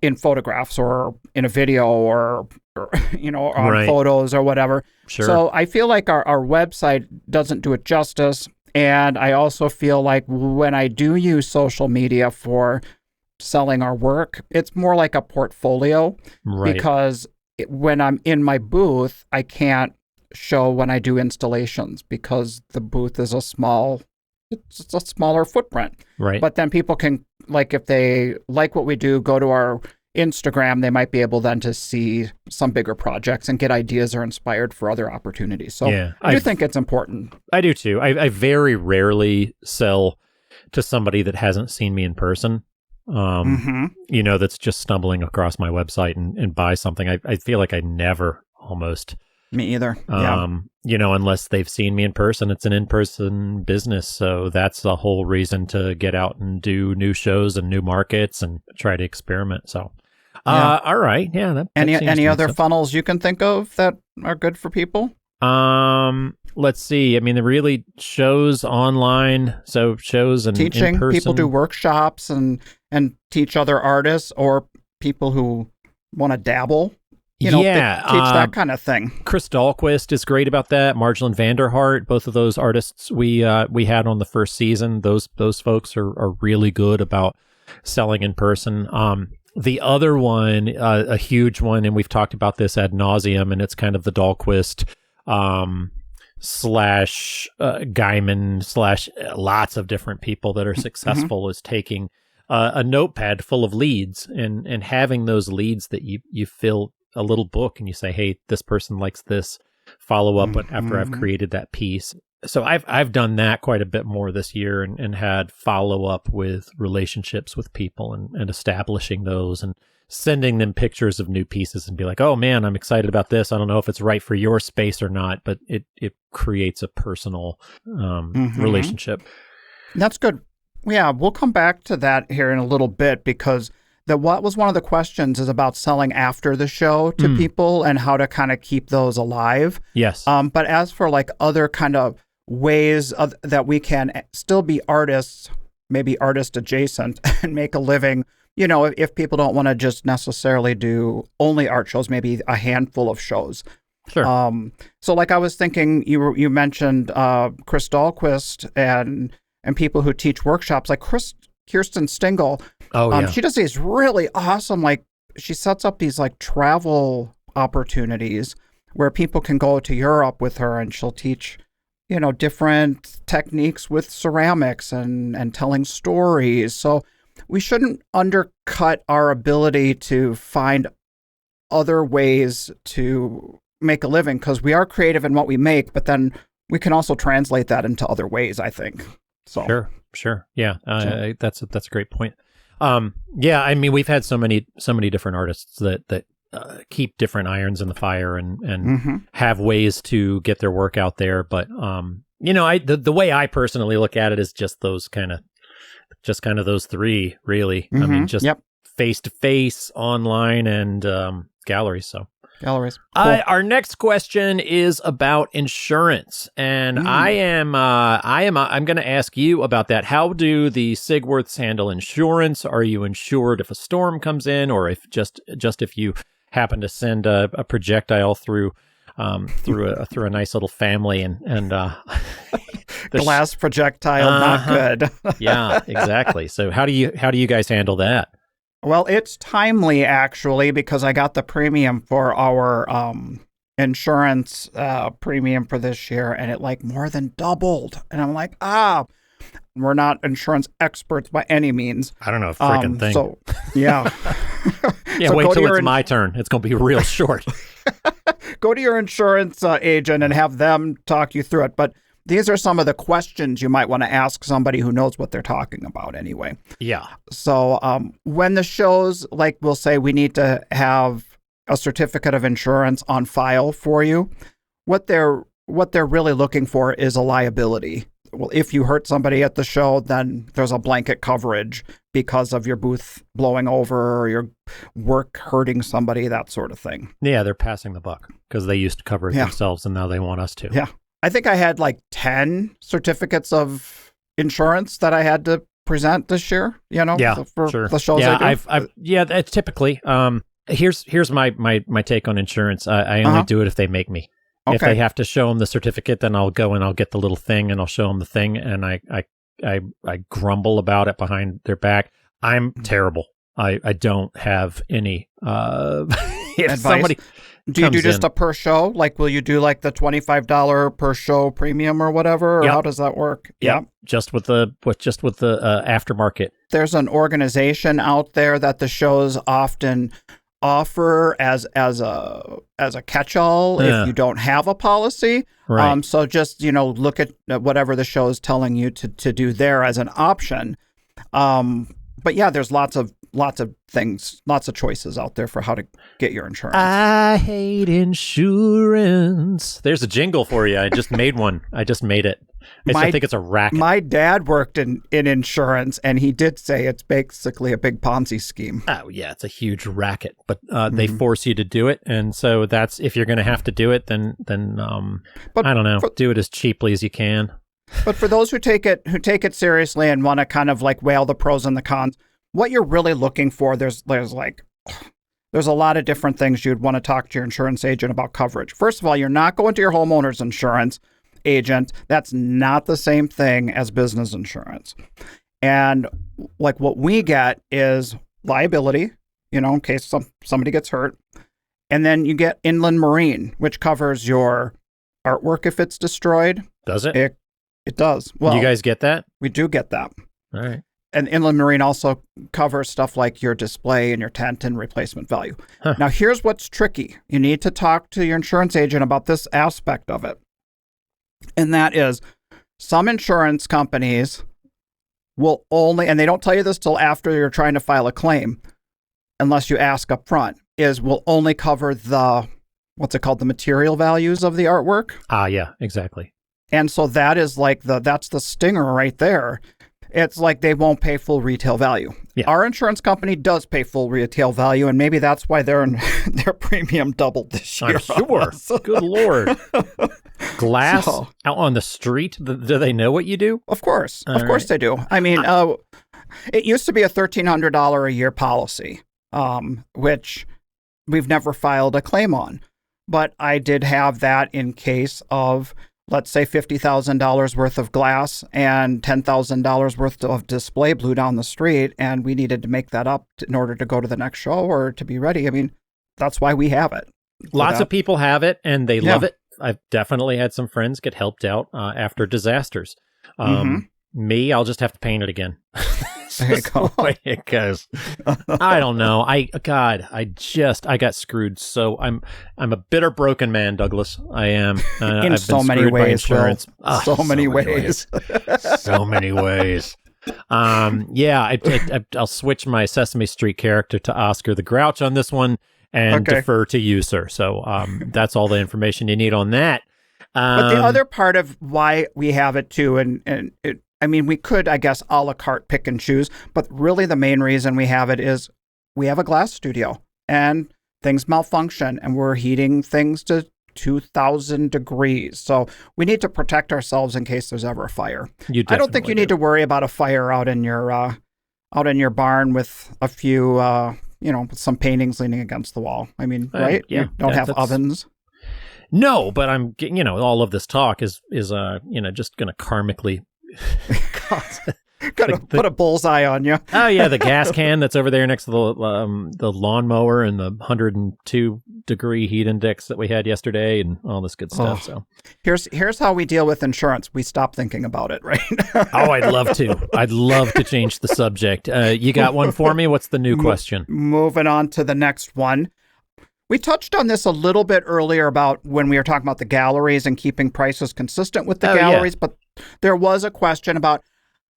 A: in photographs or in a video or on photos or whatever.
C: Sure.
A: So I feel like our website doesn't do it justice. And I also feel like when I do use social media for selling our work, it's more like a portfolio, because when I'm in my booth, I can't show when I do installations because the booth is it's a smaller footprint.
C: Right.
A: But then people can, like, if they like what we do, go to our Instagram, they might be able then to see some bigger projects and get ideas or inspired for other opportunities. So I do think it's important.
C: I do too. I very rarely sell to somebody that hasn't seen me in person. That's just stumbling across my website and buy something. I feel like I never almost.
A: Me either.
C: Unless they've seen me in person. It's an in-person business, so that's the whole reason to get out and do new shows and new markets and try to experiment. So, all right, that
A: any other funnels you can think of that are good for people?
C: Let's see. I mean, the really shows online, so shows and
A: teaching.
C: In-person.
A: People do workshops and teach other artists or people who want to dabble. Teach that kind of thing.
C: Chris Dahlquist is great about that. Marjolaine Vanderhart, both of those artists we had on the first season. Those folks are really good about selling in person. The other one, a huge one, and we've talked about this ad nauseum, and it's kind of the Dahlquist slash Gaiman slash lots of different people that are successful is taking a notepad full of leads and having those leads that you fill a little book and you say, hey, this person likes this, follow up after I've created that piece. So I've done that quite a bit more this year and had follow up with relationships with people and establishing those and sending them pictures of new pieces and be like, oh man, I'm excited about this. I don't know if it's right for your space or not, but it creates a personal relationship.
A: That's good. Yeah, we'll come back to that here in a little bit, because what was one of the questions is about selling after the show to people and how to kind of keep those alive.
C: Yes.
A: But as for like other kind of ways that we can still be artists, maybe artist adjacent, and make a living, if people don't want to just necessarily do only art shows, maybe a handful of shows.
C: Sure.
A: So like I was thinking, you mentioned Chris Dahlquist and people who teach workshops, like Kirsten Stingel.
C: Oh, yeah.
A: She does these really awesome, like she sets up these like travel opportunities where people can go to Europe with her, and she'll teach, different techniques with ceramics and telling stories. So we shouldn't undercut our ability to find other ways to make a living, because we are creative in what we make, but then we can also translate that into other ways, I think. So
C: Sure. Yeah. That's a great point. Yeah, I mean, we've had so many different artists that keep different irons in the fire and have ways to get their work out there. But the way I personally look at it is just those kind of those three, really. I mean, just face to face, online, and galleries. So
A: galleries. Cool.
C: Our next question is about insurance, and I'm going to ask you about that. How do the Sigworths handle insurance? Are you insured if a storm comes in, or if if you happen to send a projectile through a nice little family and
A: glass projectile, not good.
C: Yeah, exactly. So how do you guys handle that?
A: Well, it's timely, actually, because I got the premium for our insurance premium for this year, and it like more than doubled. And I'm like, we're not insurance experts by any means.
C: I don't know, freaking thing.
A: So, yeah.
C: Yeah, so wait till it's my turn. It's going to be real short.
A: Go to your insurance agent and have them talk you through it. But these are some of the questions you might want to ask somebody who knows what they're talking about anyway.
C: Yeah.
A: So when the shows, like we'll say we need to have a certificate of insurance on file for you, what they're really looking for is a liability. Well, if you hurt somebody at the show, then there's a blanket coverage because of your booth blowing over or your work hurting somebody, that sort of thing.
C: Yeah, they're passing the buck because they used to cover it themselves, and now they want us to.
A: Yeah. I think I had like 10 certificates of insurance that I had to present this year, for
C: sure.
A: The shows I do.
C: That's typically. Here's my take on insurance. I only do it if they make me. Okay. If they have to show them the certificate, then I'll go and I'll get the little thing and I'll show them the thing, and I grumble about it behind their back. I'm terrible. I don't have any if
A: advice.
C: Somebody
A: do you do just a per show? Like, will you do like the $25 per show premium or whatever? Or how does that work?
C: Yeah, just with the aftermarket.
A: There's an organization out there that the shows often offer as a catch-all if you don't have a policy.
C: Right.
A: So just look at whatever the show is telling you to do there as an option. But yeah, there's lots of things, lots of choices out there for how to get your insurance.
C: I hate insurance. There's a jingle for you. I just made one. I just made it. I think it's a racket.
A: My dad worked in insurance, and he did say it's basically a big Ponzi scheme.
C: Oh, yeah, it's a huge racket, but they force you to do it, and so that's, if you're going to have to do it, then I don't know, do it as cheaply as you can.
A: But for those who take it seriously and want to kind of like weigh all the pros and the cons, what you're really looking for, there's a lot of different things you'd want to talk to your insurance agent about coverage. First of all, you're not going to your homeowner's insurance agent. That's not the same thing as business insurance. And like what we get is liability, in case somebody gets hurt. And then you get inland marine, which covers your artwork if it's destroyed.
C: Does it?
A: It does. Well,
C: you guys get that?
A: We do get that.
C: All right.
A: And inland marine also covers stuff like your display and your tent and replacement value. Huh. Now, here's what's tricky. You need to talk to your insurance agent about this aspect of it. And that is, some insurance companies will only, and they don't tell you this till after you're trying to file a claim, unless you ask up front, will only cover what's it called? The material values of the artwork.
C: Yeah, exactly.
A: And so that is like that's the stinger right there. It's like they won't pay full retail value.
C: Yeah.
A: Our insurance company does pay full retail value, and maybe that's why their premium doubled this year.
C: I'm sure. Good Lord. Glass out on the street? Do they know what you do?
A: Of course. Of course they do. I mean, it used to be a $1,300 a year policy, which we've never filed a claim on. But I did have that in case of, let's say, $50,000 worth of glass and $10,000 worth of display blew down the street, and we needed to make that up in order to go to the next show or to be ready. I mean, that's why we have it.
C: Lots of people have it, and they love it. I've definitely had some friends get helped out after disasters. Me, I'll just have to paint it again.
A: There you go.
C: The way it goes. I don't know. I got screwed. So I'm a bitter, broken man, Douglas. I am.
A: In
C: I've
A: so
C: been
A: many
C: screwed by
A: ways,
C: insurance.
A: so many ways.
C: So many ways. I'll switch my Sesame Street character to Oscar the Grouch on this one and defer to you, sir. So that's all the information you need on that.
A: But the other part of why we have it too, and I mean, we could, I guess, a la carte pick and choose, but really the main reason we have it is we have a glass studio and things malfunction and we're heating things to 2,000 degrees. So we need to protect ourselves in case there's ever a fire. I don't think you need to worry about a fire out in your barn with a few, with some paintings leaning against the wall. I mean, right?
C: Yeah,
A: you don't have ovens.
C: No, but I'm, all of this talk is just going to karmically
A: Gotta put a bullseye on you.
C: Oh yeah, the gas can that's over there next to the lawnmower and the 102-degree heat index that we had yesterday and all this good stuff. So
A: here's how we deal with insurance. We stop thinking about it, right?
C: I'd love to. I'd love to change the subject. You got one for me? What's the new question?
A: Moving on to the next one. We touched on this a little bit earlier about when we were talking about the galleries and keeping prices consistent with the galleries, but there was a question about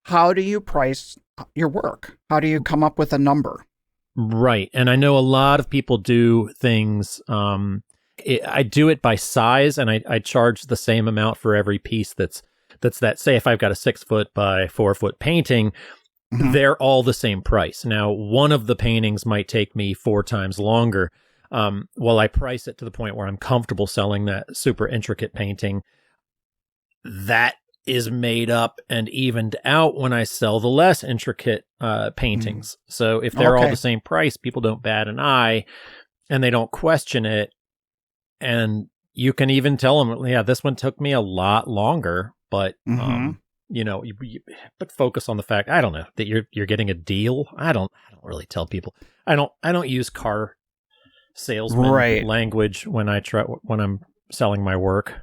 A: how do you price your work? How do you come up with a number?
C: Right. And I know a lot of people do things. I do it by size, and I charge the same amount for every piece that's that. Say if I've got a 6-foot by 4-foot painting, they're all the same price. Now, one of the paintings might take me 4 times longer. Well, I price it to the point where I'm comfortable selling that super intricate painting. That is made up and evened out when I sell the less intricate paintings. So if they're all the same price, people don't bat an eye and they don't question it. And you can even tell them, yeah, this one took me a lot longer, but but focus on the fact, I don't know, that you're getting a deal. I don't really tell people. I don't use car salesman language when I'm selling my work.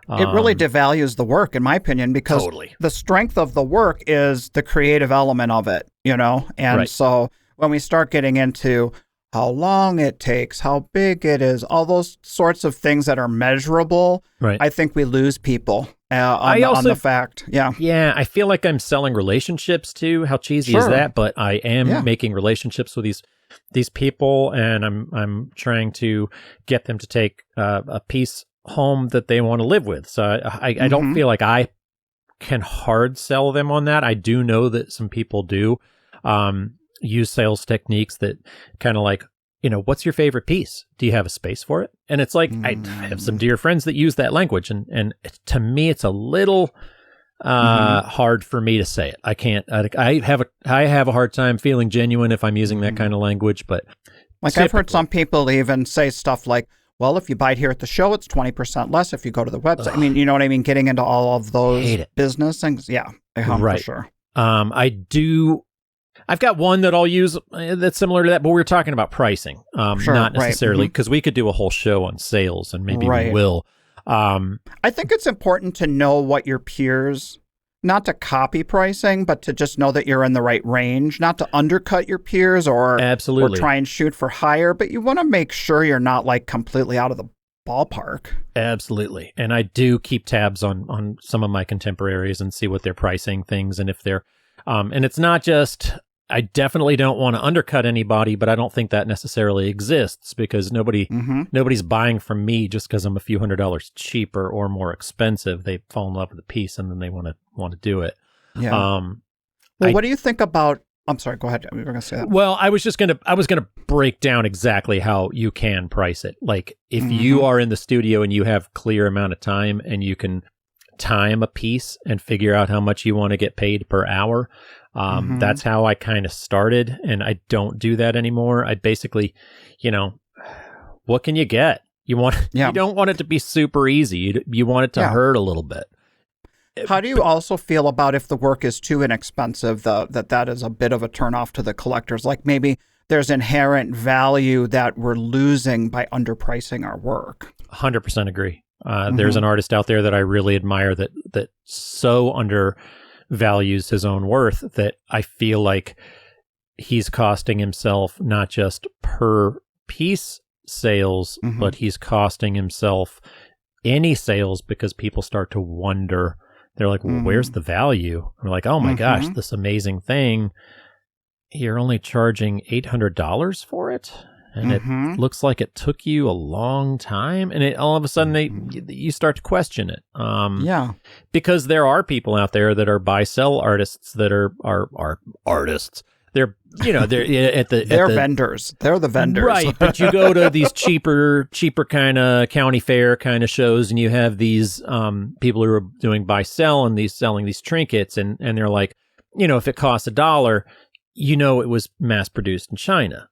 A: It really devalues the work, in my opinion, because the strength of the work is the creative element of it, And so when we start getting into how long it takes, how big it is, all those sorts of things that are measurable, I think we lose people on the fact. Yeah.
C: Yeah, I feel like I'm selling relationships too. How cheesy is that? But I am making relationships with these people, and I'm trying to get them to take a piece home that they want to live with. So I don't feel like I can hard sell them on that. I do know that some people do use sales techniques that kind of like, what's your favorite piece? Do you have a space for it? And it's like, I have some dear friends that use that language. And to me, it's a little hard for me to say it. I can't, I have a hard time feeling genuine if I'm using that kind of language, but
A: like I've heard some people even say stuff like, well, if you buy it here at the show, it's 20% less if you go to the website. I mean, you know what I mean? Getting into all of those business things. Yeah, for sure.
C: I've got one that I'll use that's similar to that, but we're talking about pricing, not necessarily, because we could do a whole show on sales, and maybe we will.
A: I think it's important to know what your peers, not to copy pricing, but to just know that you're in the right range, not to undercut your peers or try and shoot for higher, but you want to make sure you're not like completely out of the ballpark.
C: Absolutely. And I do keep tabs on some of my contemporaries and see what they're pricing things, and if they're and it's not just I definitely don't want to undercut anybody, but I don't think that necessarily exists because nobody's buying from me just because I'm a few $100s cheaper or more expensive. They fall in love with the piece and then they want to do it.
A: Yeah. What do you think about? I'm sorry. Go ahead. We were going to say that.
C: Well, I was gonna break down exactly how you can price it. Like if you are in the studio and you have clear amount of time and you can time a piece and figure out how much you want to get paid per hour. That's how I kind of started, and I don't do that anymore. I basically, what can you get? You don't want it to be super easy. You want it to hurt a little bit.
A: How do you also feel about if the work is too inexpensive, that is a bit of a turnoff to the collectors? Like maybe there's inherent value that we're losing by underpricing our work.
C: 100% agree. There's an artist out there that I really admire that so undervalues his own worth that I feel like he's costing himself not just per piece sales, but he's costing himself any sales because people start to wonder. They're like, well, where's the value? I'm like, oh my gosh, this amazing thing. You're only charging $800 for it? And it looks like it took you a long time. And all of a sudden, you start to question it. Because there are people out there that are buy-sell artists that are artists. They're, they're
A: vendors. They're the vendors.
C: Right. But you go to these cheaper kind of county fair kind of shows and you have these people who are doing buy-sell and selling these trinkets. And they're like, if it costs $1, it was mass-produced in China.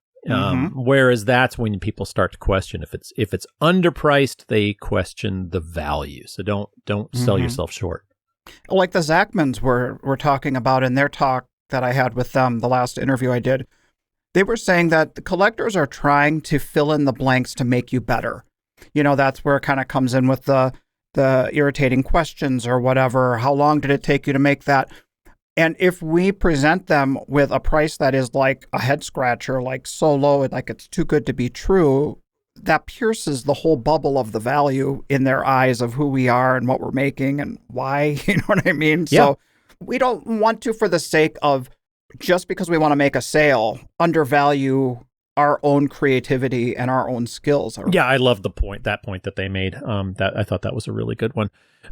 C: Whereas that's when people start to question if it's underpriced, they question the value. So don't sell yourself short.
A: Like the Zachmans were talking about in their talk that I had with them, the last interview I did, they were saying that the collectors are trying to fill in the blanks to make you better. That's where it kind of comes in with the irritating questions or whatever. How long did it take you to make that? And if we present them with a price that is like a head scratcher, like so low, like it's too good to be true, that pierces the whole bubble of the value in their eyes of who we are and what we're making and why, you know what I mean?
C: Yeah.
A: So we don't want to, for the sake of just because we want to make a sale, undervalue our own creativity and our own skills.
C: Yeah, I love that point that they made. That I thought that was a really good one.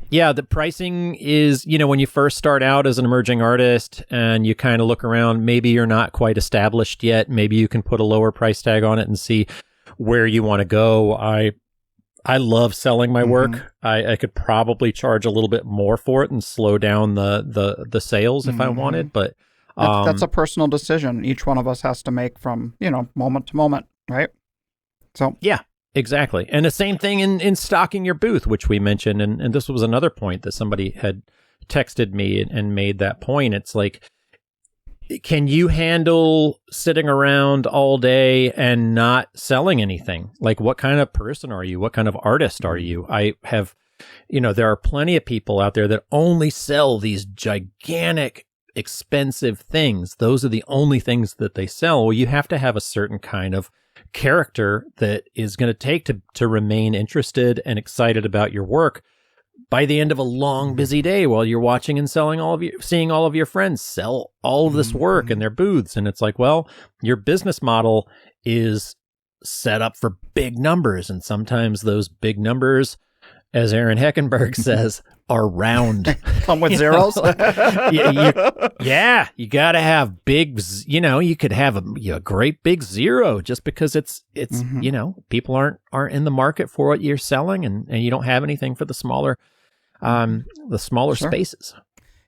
C: Yeah, the pricing is, when you first start out as an emerging artist and you kind of look around, maybe you're not quite established yet. Maybe you can put a lower price tag on it and see where you want to go. I love selling my work. I could probably charge a little bit more for it and slow down the sales if I wanted, but
A: that's a personal decision each one of us has to make from, moment to moment, right? So
C: yeah, exactly. And the same thing in stocking your booth, which we mentioned, and this was another point that somebody had texted me and made that point. It's like, can you handle sitting around all day and not selling anything? Like, what kind of person are you? What kind of artist are you? I have, there are plenty of people out there that only sell these gigantic, expensive things. Those are the only things that they sell. Well, you have to have a certain kind of character that is going to take to remain interested and excited about your work by the end of a long, busy day while you're watching and seeing all of your friends sell all of this work in their booths. And it's like, well, your business model is set up for big numbers. And sometimes those big numbers, as Aaron Heckenberg says, are round.
A: Come with zeros?
C: Yeah, you got to have big, you could have a great big zero just because it's people aren't in the market for what you're selling and you don't have anything for the smaller
A: Sure.
C: spaces.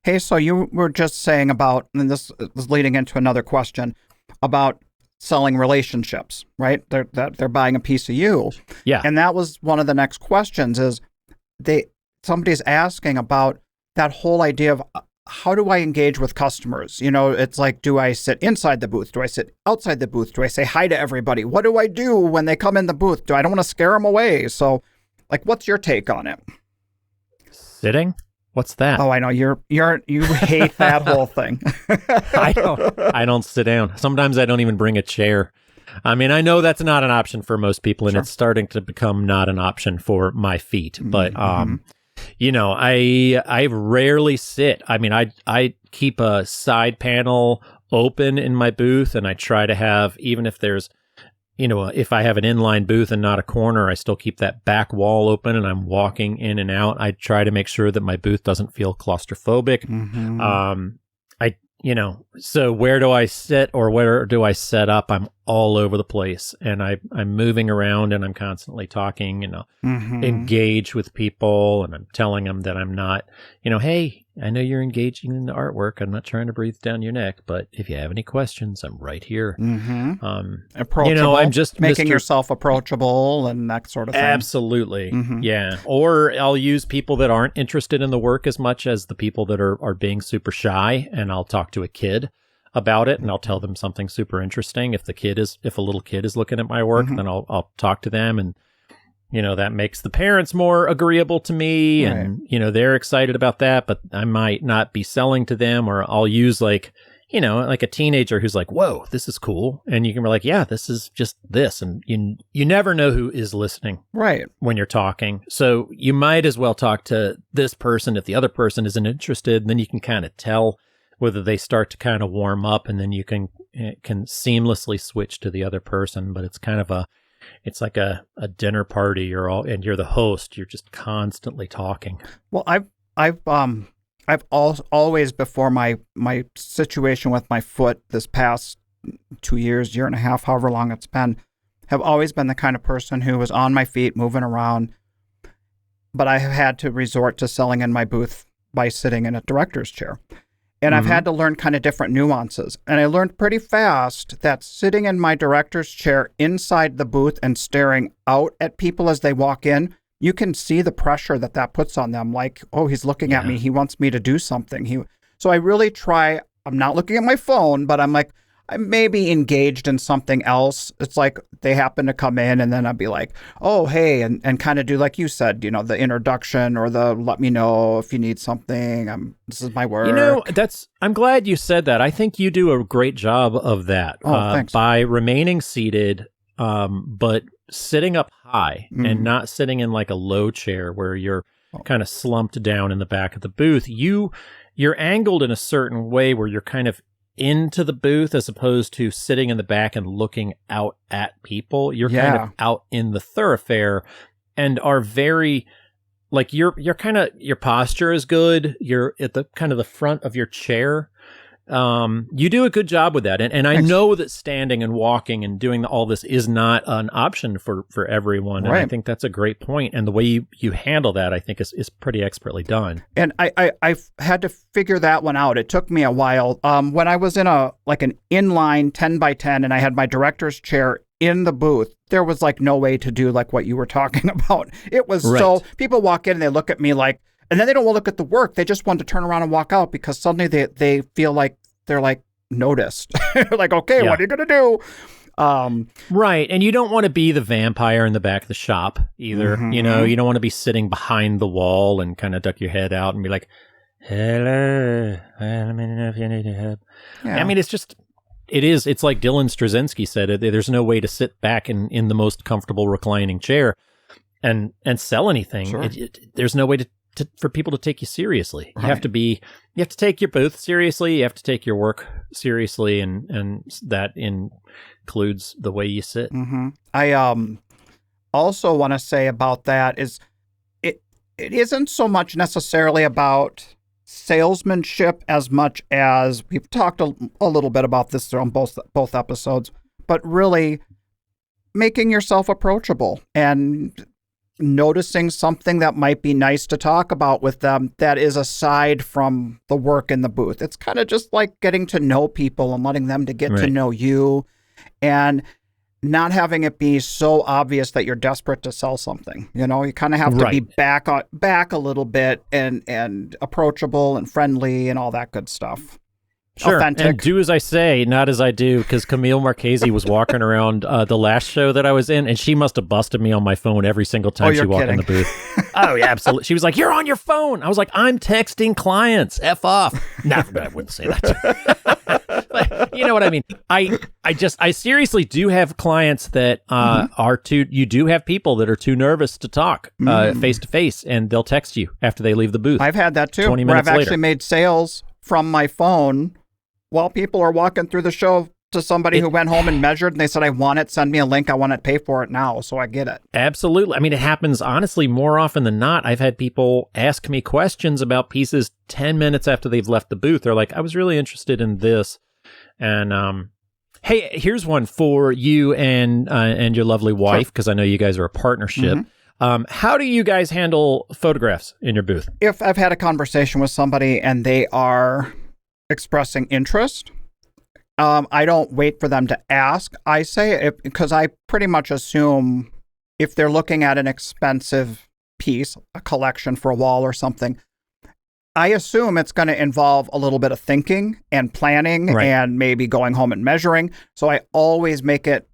A: Hey, so you were just saying about, and this is leading into another question, about selling relationships, right? They're buying a piece of you.
C: Yeah.
A: And that was one of the next questions is somebody's asking about that whole idea of how do I engage with customers? It's like, do I sit inside the booth? Do I sit outside the booth? Do I say hi to everybody? What do I do when they come in the booth? I don't want to scare them away. So like, what's your take on it?
C: Sitting? What's that?
A: Oh, I know you hate that whole thing.
C: I don't sit down. Sometimes I don't even bring a chair. I mean, I know that's not an option for most people, and It's starting to become not an option for my feet. But I rarely sit. I mean, I keep a side panel open in my booth, and I try to have, even if there's, if I have an inline booth and not a corner, I still keep that back wall open and I'm walking in and out. I try to make sure that my booth doesn't feel claustrophobic. So where do I sit or where do I set up? I'm all over the place, and I'm moving around, and I'm constantly talking, and I'll engage with people, and I'm telling them that I'm not, hey, I know you're engaging in the artwork. I'm not trying to breathe down your neck, but if you have any questions, I'm right here.
A: Approachable,
C: I'm just
A: making yourself approachable and that sort of thing.
C: Absolutely. Yeah. Or I'll use people that aren't interested in the work as much as the people that are being super shy, and I'll talk to a kid about it, and I'll tell them something super interesting. If a little kid is looking at my work, then I'll talk to them, and that makes the parents more agreeable to me, and they're excited about that, but I might not be selling to them. Or I'll use like a teenager who's like, whoa, this is cool, and you can be like, yeah, this is just this, and you never know who is listening when you're talking, so you might as well talk to this person. If the other person isn't interested, then you can kind of tell whether they start to kind of warm up, and then you can seamlessly switch to the other person. But it's kind of it's like a dinner party. And you're the host. You're just constantly talking.
A: Well, I've always, before my situation with my foot this past 2 years, year and a half, however long it's been, have always been the kind of person who was on my feet, moving around. But I have had to resort to selling in my booth by sitting in a director's chair. And I've had to learn kind of different nuances. And I learned pretty fast that sitting in my director's chair inside the booth and staring out at people as they walk in, you can see the pressure that puts on them. Like, oh, he's looking at me. He wants me to do something. So I really try. I'm not looking at my phone, but I'm like, I may be engaged in something else. It's like they happen to come in, and then I'd be like, oh, hey, and kind of do like you said, the introduction or the let me know if you need something. This is my work.
C: I'm glad you said that. I think you do a great job of that.
A: Thanks.
C: By remaining seated, but sitting up high and not sitting in like a low chair where you're kind of slumped down in the back of the booth. You're angled in a certain way where you're kind of into the booth as opposed to sitting in the back and looking out at people. You're kind of out in the thoroughfare and are very like your posture is good. You're at the kind of the front of your chair. You do a good job with that. And I know that standing and walking and doing all this is not an option for everyone. And I think that's a great point. And the way you handle that, I think is pretty expertly done.
A: And I've had to figure that one out. It took me a while. When I was in an inline 10 by 10 and I had my director's chair in the booth, there was like no way to do like what you were talking about. It was so people walk in and they look at me like, and then they don't want to look at the work. They just want to turn around and walk out because suddenly they feel like they're like noticed. Like, okay, what are you going to do?
C: Right. And you don't want to be the vampire in the back of the shop either. You don't want to be sitting behind the wall and kind of duck your head out and be like, hello, let me know if you need help. Yeah. I mean, it's like Dylan Straczynski said, there's no way to sit back in the most comfortable reclining chair and sell anything.
A: Sure.
C: There's no way for people to take you seriously. You have to take your booth seriously. You have to take your work seriously, and that includes the way you sit.
A: I also want to say about that is it isn't so much necessarily about salesmanship as much as we've talked a little bit about this on both episodes, but really making yourself approachable and noticing something that might be nice to talk about with them that is aside from the work in the booth. It's kind of just like getting to know people and letting them to get to know you, and not having it be so obvious that you're desperate to sell something. You kind of have to be back a little bit and approachable and friendly and all that good stuff.
C: Sure,
A: authentic.
C: And do as I say, not as I do, because Camille Marchese was walking around the last show that I was in, and she must have busted me on my phone every single time she walked in the booth. Oh, yeah, absolutely. She was like, you're on your phone. I was like, I'm texting clients. F off. No, I wouldn't say that. But you know what I mean? I seriously do have clients that you do have people that are too nervous to talk face to face, and they'll text you after they leave the booth.
A: I've had that too.
C: 20
A: where
C: minutes
A: I've
C: later.
A: actually made sales from my phone while people are walking through the show to somebody who went home and measured and they said, I want it, send me a link, I want to pay for it now, so I get it.
C: Absolutely. I mean, it happens honestly more often than not. I've had people ask me questions about pieces 10 minutes after they've left the booth. They're like, I was really interested in this. And hey, here's one for you and your lovely wife, because I know you guys are a partnership. How do you guys handle photographs in your booth?
A: If I've had a conversation with somebody and they are expressing interest, I don't wait for them to ask. I say it because I pretty much assume if they're looking at an expensive piece, a collection for a wall or something, I assume it's going to involve a little bit of thinking and planning and maybe going home and measuring. So I always make it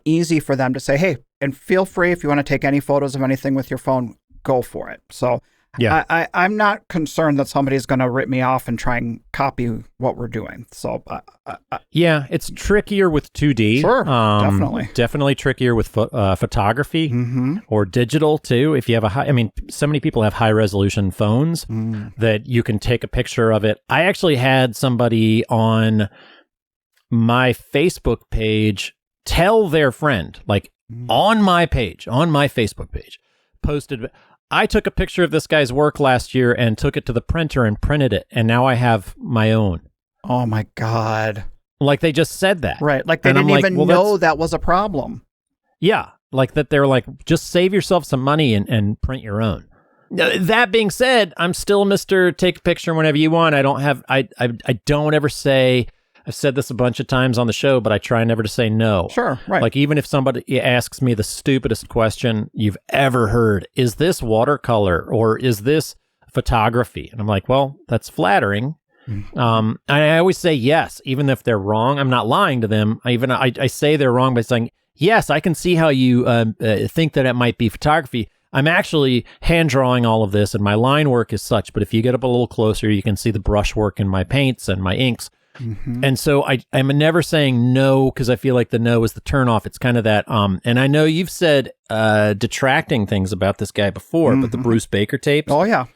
A: easy for them to say, hey, and feel free if you want to take any photos of anything with your phone, go for it. So I'm not concerned that somebody's going to rip me off and try and copy what we're doing. So
C: yeah, it's trickier with 2D.
A: Sure, definitely.
C: Definitely trickier with photography or digital too. If you have so many people have high resolution phones that you can take a picture of it. I actually had somebody on my Facebook page tell their friend, like on my Facebook page, posted, I took a picture of this guy's work last year and took it to the printer and printed it, and now I have my own.
A: Oh my God.
C: Like they just said that.
A: Right. Like they didn't even know that was a problem. Yeah.
C: Like that they're like, just save yourself some money and print your own. That being said, I'm still Mr. Take a picture whenever you want. I don't ever say, I've said this a bunch of times on the show, but I try never to say no.
A: Sure, right.
C: Like even if somebody asks me the stupidest question you've ever heard, is this watercolor or is this photography? And I'm like, well, that's flattering. I always say yes, even if they're wrong. I'm not lying to them. I say they're wrong by saying, yes, I can see how you think that it might be photography. I'm actually hand drawing all of this and my line work is such, but if you get up a little closer, you can see the brush work in my paints and my inks. And so I'm never saying no because I feel like the no is the turnoff. It's kind of that, and I know you've said detracting things about this guy before, but the Bruce Baker tapes.
A: Oh, yeah.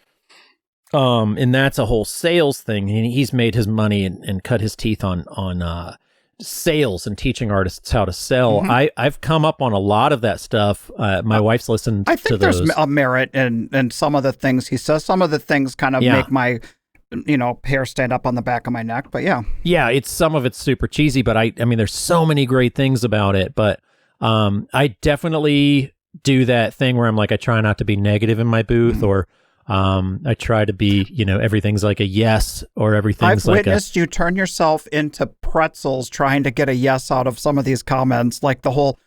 C: And that's a whole sales thing. He's made his money and cut his teeth on sales and teaching artists how to sell. I've come up on a lot of that stuff. My wife's listened to those. I think
A: there's a merit in some of the things he says. Some of the things kind of make my hair stand up on the back of my neck, but yeah, some of it's super cheesy, but I mean, there's so many great things about it, but I definitely do that thing where I'm like, I try not to be negative in my booth, or I try to be, everything's like a yes, or everything's like witnessed you turn yourself into pretzels trying to get a yes out of some of these comments, like the whole,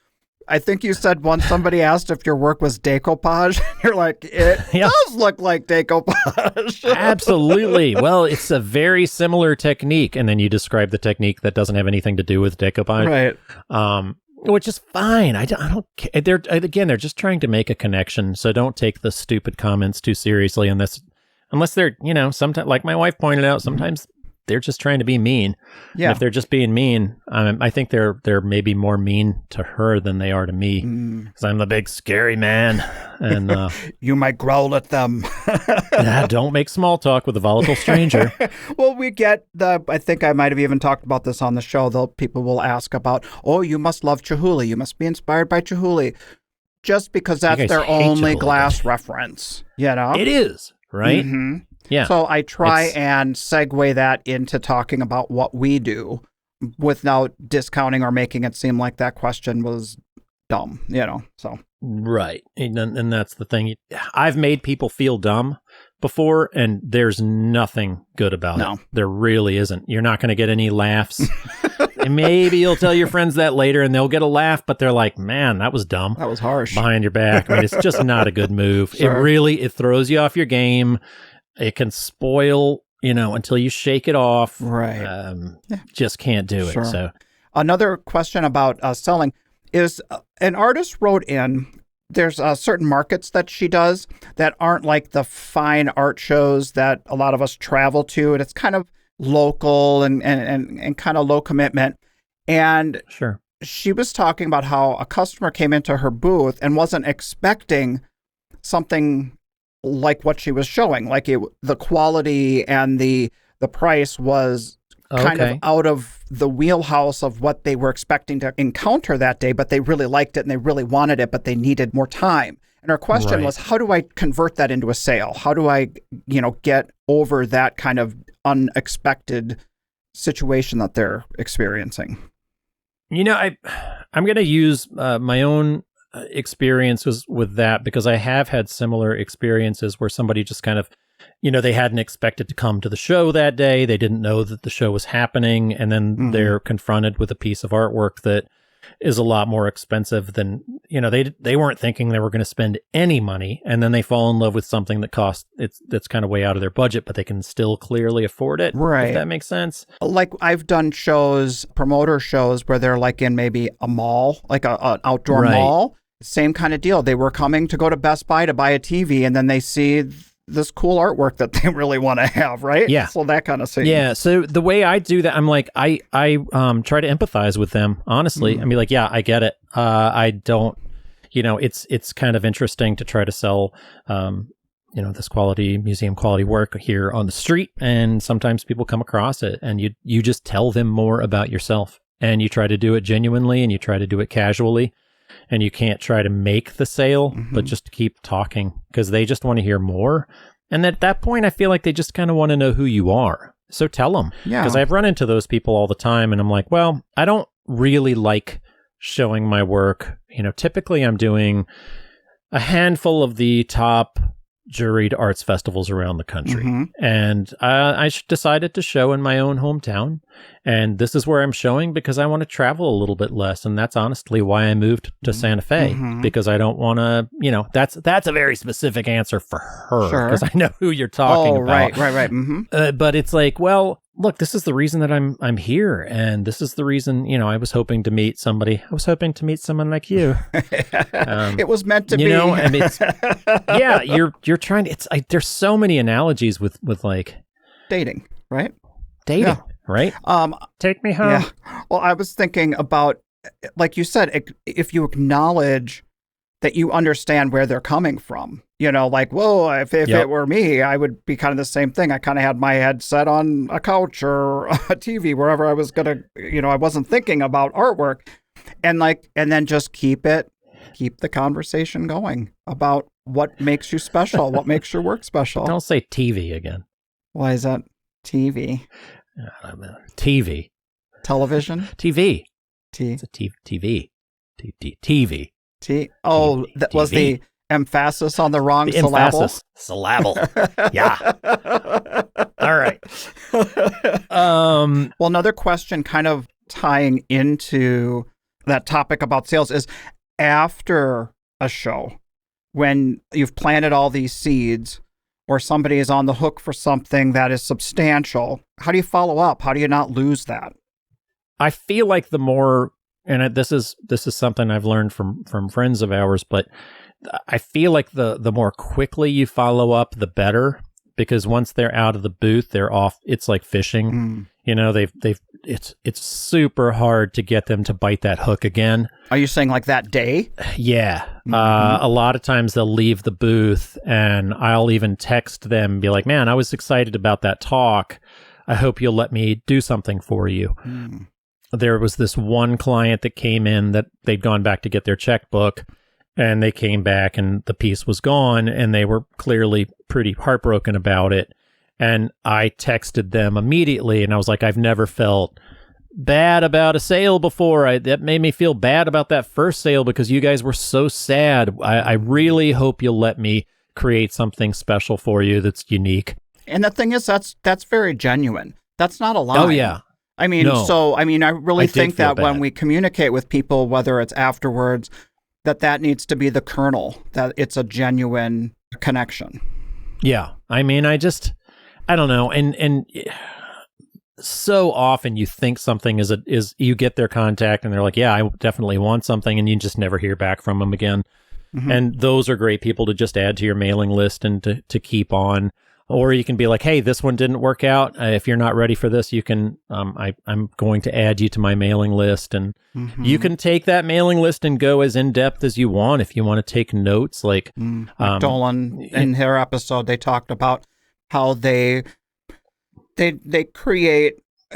A: I think you said once somebody asked if your work was decoupage. You're like, it does look like decoupage.
C: Absolutely. Well, it's a very similar technique. And then you describe the technique that doesn't have anything to do with decoupage.
A: Right.
C: Which is fine. I don't care. They're just trying to make a connection. So don't take the stupid comments too seriously unless they're, sometimes, like my wife pointed out, sometimes they're just trying to be mean. Yeah. And if they're just being mean, I think they're maybe more mean to her than they are to me, because I'm the big scary man. And
A: you might growl at them.
C: Don't make small talk with a volatile stranger.
A: Well, we get I think I might have even talked about this on the show, though. People will ask about, oh, you must love Chihuly. You must be inspired by Chihuly. Just because that's their only glass reference,
C: It is, right? Yeah.
A: So I try and segue that into talking about what we do without discounting or making it seem like that question was dumb, so.
C: Right. And that's the thing. I've made people feel dumb before, and there's nothing good about it. There really isn't. You're not going to get any laughs. And maybe you'll tell your friends that later and they'll get a laugh, but they're like, man, that was dumb.
A: That was harsh.
C: Behind your back. I mean, it's just not a good move.
A: Sure.
C: It throws you off your game. It can spoil, until you shake it off.
A: Right.
C: Just can't do it. So
A: another question about selling is an artist wrote in, there's certain markets that she does that aren't like the fine art shows that a lot of us travel to. And it's kind of local and kind of low commitment. And
C: sure,
A: she was talking about how a customer came into her booth and wasn't expecting something like what she was showing, like the quality and the price was kind of out of the wheelhouse of what they were expecting to encounter that day, but they really liked it and they really wanted it, but they needed more time. And our question was, how do I convert that into a sale? How do I, get over that kind of unexpected situation that they're experiencing?
C: I'm going to use my own experiences with that, because I have had similar experiences where somebody just kind of, they hadn't expected to come to the show that day. They didn't know that the show was happening. And then they're confronted with a piece of artwork that is a lot more expensive than, they weren't thinking they were going to spend any money. And then they fall in love with something that that's kind of way out of their budget, but they can still clearly afford it.
A: Right.
C: If that makes sense.
A: Like I've done promoter shows where they're like in maybe a mall, like an outdoor mall. Same kind of deal. They were coming to go to Best Buy to buy a TV, and then they see this cool artwork that they really want to have, right?
C: Yeah.
A: So that kind of thing.
C: Yeah. So the way I do that, I'm like, I try to empathize with them, honestly. I mean, like, yeah, I get it. I don't, it's kind of interesting to try to sell, this museum quality work here on the street. And sometimes people come across it and you just tell them more about yourself, and you try to do it genuinely, and you try to do it casually. And you can't try to make the sale, but just keep talking, because they just want to hear more. And at that point, I feel like they just kind of want to know who you are. So tell them. Yeah. Because I've run into those people all the time, and I'm like, well, I don't really like showing my work. Typically I'm doing a handful of the top juried arts festivals around the country. And I decided to show in my own hometown. And this is where I'm showing because I want to travel a little bit less. And that's honestly why I moved to Santa Fe, because I don't want to, that's a very specific answer for her, because I know who you're talking about. Right. But it's like, well, look, this is the reason that I'm here. And this is the reason, I was hoping to meet somebody. I was hoping to meet someone like you.
A: It was meant to be.
C: I mean, yeah, you're trying to, there's so many analogies with like
A: dating, right?
C: Dating, right?
D: Take me home.
A: Yeah. Well, I was thinking about, like you said, if you acknowledge that you understand where they're coming from, like, whoa, if it were me, I would be kind of the same thing. I kind of had my head set on a couch or a TV, wherever I was going to, I wasn't thinking about artwork, and then just keep the conversation going about what makes you special, what makes your work special.
C: Don't say TV again.
A: Why is that TV?
C: TV.
A: Television?
C: TV.
A: It's
C: a TV. TV.
A: That was the emphasis on the wrong syllable?
C: Emphasis. Syllable. Yeah. All right.
A: Well, another question kind of tying into that topic about sales is, after a show, when you've planted all these seeds, or somebody is on the hook for something that is substantial, how do you follow up? How do you not lose that?
C: I feel like the more, and this is something I've learned from friends of ours, but I feel like the more quickly you follow up, the better, because once they're out of the booth, they're off. It's like fishing. It's super hard to get them to bite that hook again.
A: Are you saying like that day?
C: Yeah. A lot of times they'll leave the booth, and I'll even text them and be like, man, I was excited about that talk. I hope you'll let me do something for you. There was this one client that came in that they'd gone back to get their checkbook, and they came back and the piece was gone, and they were clearly pretty heartbroken about it. And I texted them immediately, and I was like, I've never felt bad about a sale before. That made me feel bad about that first sale because you guys were so sad. I really hope you'll let me create something special for you that's unique. And
A: the thing is, that's very genuine. That's not a lie.
C: Oh, yeah.
A: I mean, I really think that when we communicate with people, whether it's afterwards, that needs to be the kernel, that it's a genuine connection.
C: Yeah. I mean, I don't know. And so often you think something is you get their contact and they're like, yeah, I definitely want something. And you just never hear back from them again. And those are great people to just add to your mailing list and to keep on. Or you can be like, hey, this one didn't work out. If you're not ready for this, you can, I'm going to add you to my mailing list. And you can take that mailing list and go as in-depth as you want. If you want to take notes, like
A: Dolan, in her episode, they talked about how they create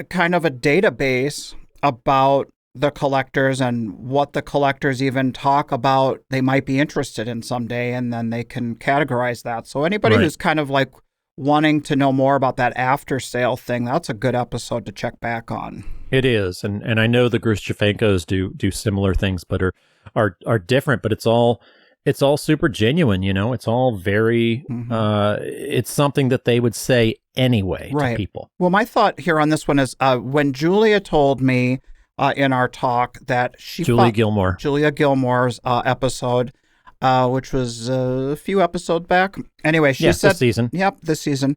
A: kind of a database about the collectors and what the collectors even talk about they might be interested in someday, and then they can categorize that. So anybody who's kind of like wanting to know more about that after sale thing, that's a good episode to check back on.
C: It is, and I know the Grushevenkos do similar things, but are different. But it's all super genuine, you know. It's all very. It's something that they would say anyway to people.
A: Well, my thought here on this one is when Julia told me in our talk that Julia Gilmore's episode, which was a few episodes back. Anyway, she said,
C: this season.
A: Yep, this season.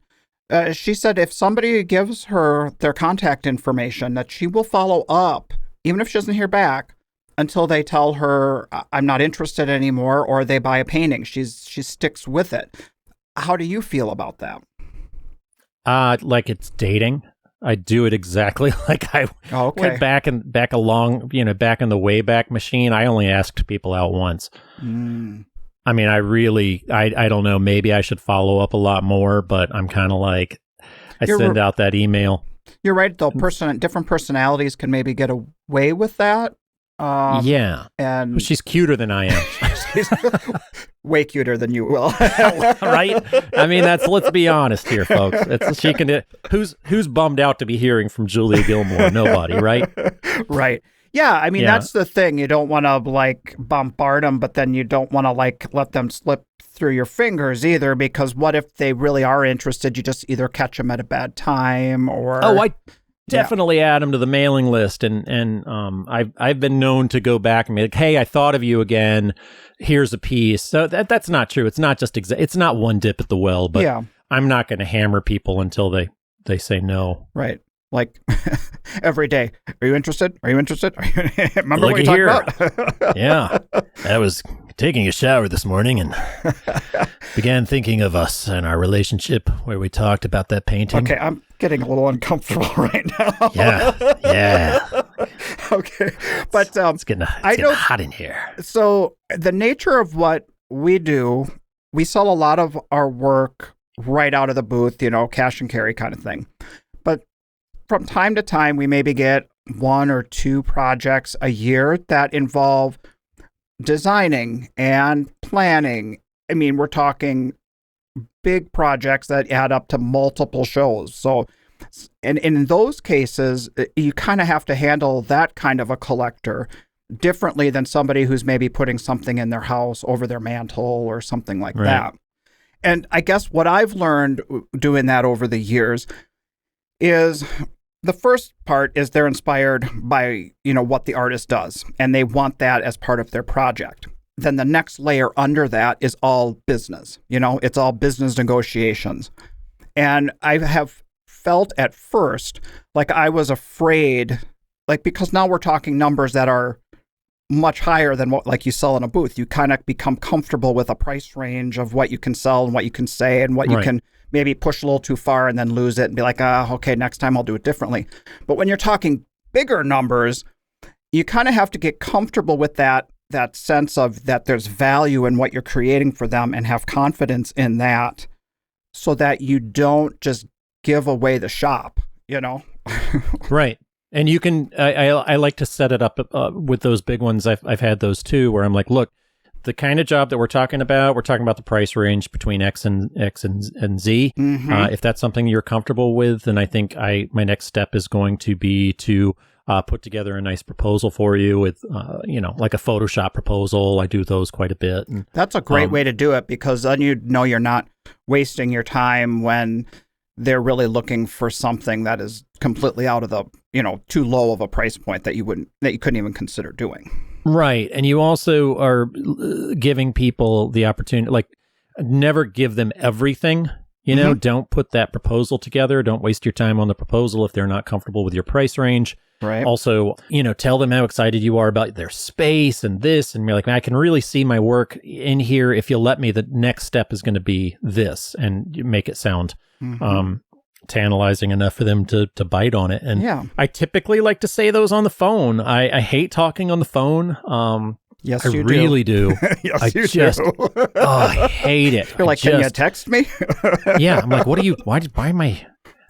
A: She said if somebody gives her their contact information, that she will follow up, even if she doesn't hear back, until they tell her, I'm not interested anymore, or they buy a painting. She sticks with it. How do you feel about that?
C: Like it's dating. I do it exactly like I went back in the Wayback Machine. I only asked people out once. I mean, I don't know. Maybe I should follow up a lot more, but I'm kind of like, I send out that email.
A: You're right, though. Different personalities can maybe get away with that.
C: And she's cuter than I am.
A: She's way cuter than you will.
C: Right? I mean, let's be honest here, folks. Who's bummed out to be hearing from Julia Gilmore? Nobody, right?
A: Right. Yeah, I mean, that's the thing. You don't want to like bombard them, but then you don't want to like let them slip through your fingers either, because what if they really are interested? You just either catch them at a bad time or...
C: Oh, I definitely add them to the mailing list, and I've been known to go back and be like, hey, I thought of you again. Here's a piece. So that's not true. It's not just it's not one dip at the well, but I'm not going to hammer people until they say no.
A: Right. Like every day. Are you interested? Are you interested? Remember what you talked about?
C: Yeah. I was taking a shower this morning and began thinking of us and our relationship where we talked about that painting.
A: Okay, I'm getting a little uncomfortable right now.
C: Yeah.
A: Okay. But
C: it's getting hot in here.
A: So the nature of what we do, we sell a lot of our work right out of the booth, cash and carry kind of thing. But from time to time, we maybe get 1 or 2 projects a year that involve designing and planning. I mean, we're talking big projects that add up to multiple shows. So, and in those cases, you kind of have to handle that kind of a collector differently than somebody who's maybe putting something in their house over their mantle or something like that. And I guess what I've learned doing that over the years is the first part is they're inspired by, what the artist does, and they want that as part of their project. Then the next layer under that is all business. It's all business negotiations. And I have felt at first like I was afraid, because now we're talking numbers that are much higher than what like you sell in a booth. You kind of become comfortable with a price range of what you can sell and what you can say and what you can maybe push a little too far and then lose it and be like, okay, next time I'll do it differently. But when you're talking bigger numbers, you kind of have to get comfortable with that sense of that there's value in what you're creating for them and have confidence in that so that you don't just give away the shop,
C: Right. And you can, I like to set it up with those big ones. I've had those too, where I'm like, look, the kind of job that we're talking about the price range between X and Z. If that's something you're comfortable with, then I think my next step is going to be to put together a nice proposal for you with, like a Photoshop proposal. I do those quite a bit. And,
A: that's a great way to do it, because then you're not wasting your time when they're really looking for something that is completely out of the, too low of a price point that you couldn't even consider doing.
C: Right. And you also are giving people the opportunity, like never give them everything, don't put that proposal together. Don't waste your time on the proposal if they're not comfortable with your price range.
A: Right.
C: Also, tell them how excited you are about their space and this. And you're like, man, I can really see my work in here. If you'll let me, the next step is going to be this, and you make it sound tantalizing enough for them to bite on it. And I typically like to say those on the phone. I hate talking on the phone.
A: Yes,
C: I
A: you
C: really do.
A: Yes,
C: I
A: you
C: just,
A: do.
C: I hate it.
A: You're like, can you text me?
C: Yeah. I'm like, why am I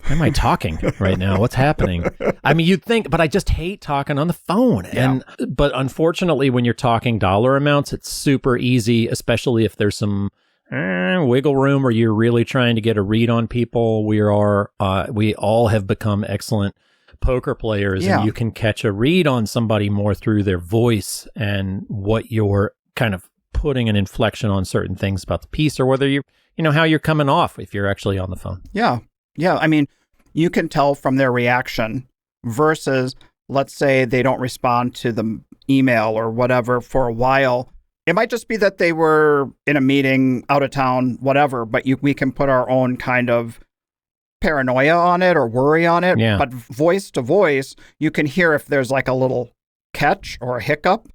C: am I talking right now? What's happening? I mean, you'd think, but I just hate talking on the phone.
A: Yeah.
C: But unfortunately, when you're talking dollar amounts, it's super easy, especially if there's some wiggle room or you're really trying to get a read on people. We all have become excellent poker players,
A: Yeah.
C: and you can catch a read on somebody more through their voice and what you're kind of putting an inflection on certain things about the piece, or whether how you're coming off if you're actually on the phone.
A: Yeah. Yeah. I mean, you can tell from their reaction versus, let's say they don't respond to the email or whatever for a while. It might just be that they were in a meeting, out of town, whatever, but we can put our own kind of paranoia on it or worry on it.
C: Yeah.
A: But voice to voice, you can hear if there's like a little catch or a hiccup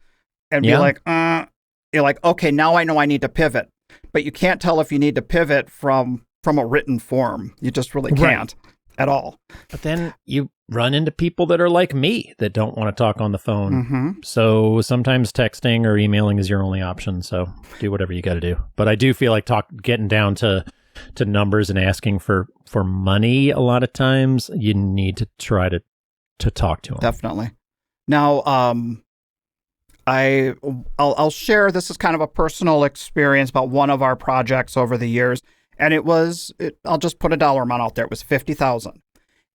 A: and be like, you're like, okay, now I know I need to pivot. But you can't tell if you need to pivot from a written form. You just really can't at all.
C: But then you run into people that are like me that don't want to talk on the phone.
A: Mm-hmm.
C: So sometimes texting or emailing is your only option. So do whatever you got to do. But I do feel like getting down to numbers and asking for money a lot of times, you need to try to talk to them.
A: Definitely. Now, I'll share, this is kind of a personal experience about one of our projects over the years. And I'll just put a dollar amount out there. It was $50,000.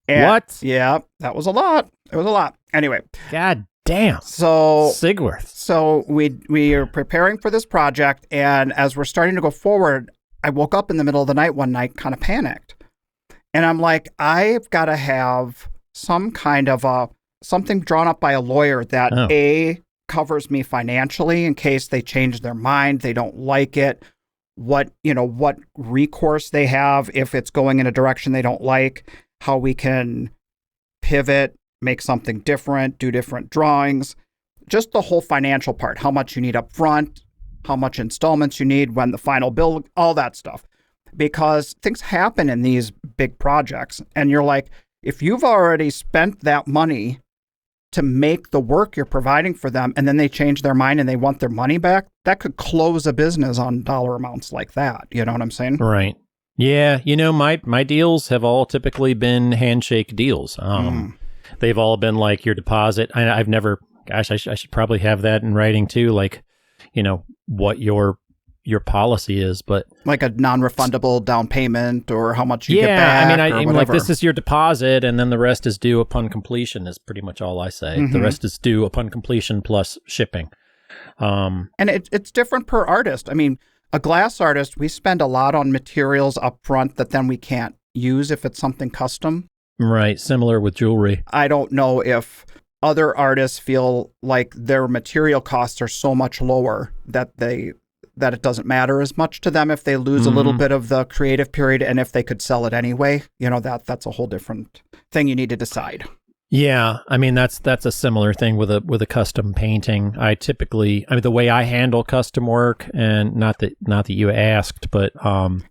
C: What?
A: Yeah, that was a lot. It was a lot. Anyway.
C: God damn.
A: So
C: Sigworth.
A: So we are preparing for this project. And as we're starting to go forward, I woke up in the middle of the night one night, kind of panicked. And I'm like, I've got to have some kind of something drawn up by a lawyer that covers me financially in case they change their mind, they don't like it, what recourse they have if it's going in a direction they don't like, how we can pivot, make something different, do different drawings, just the whole financial part, how much you need up front, how much installments you need, when the final bill, all that stuff. Because things happen in these big projects. And you're like, if you've already spent that money to make the work you're providing for them, and then they change their mind and they want their money back, that could close a business on dollar amounts like that. You know what I'm saying? Right.
C: Yeah. My deals have all typically been handshake deals. They've all been like your deposit. I've never, gosh, I should probably have that in writing too. Like, what your policy is, but
A: like a non-refundable down payment or how much you get back.
C: I mean, like this is your deposit, and then the rest is due upon completion. Is pretty much all I say. Mm-hmm. The rest is due upon completion plus shipping.
A: And it's different per artist. I mean, a glass artist, we spend a lot on materials up front that then we can't use if it's something custom.
C: Right. Similar with jewelry.
A: I don't know if other artists feel like their material costs are so much lower that it doesn't matter as much to them if they lose a little bit of the creative period, and if they could sell it anyway. That's a whole different thing you need to decide.
C: Yeah, I mean that's a similar thing with a custom painting. The way I handle custom work, and not that you asked, but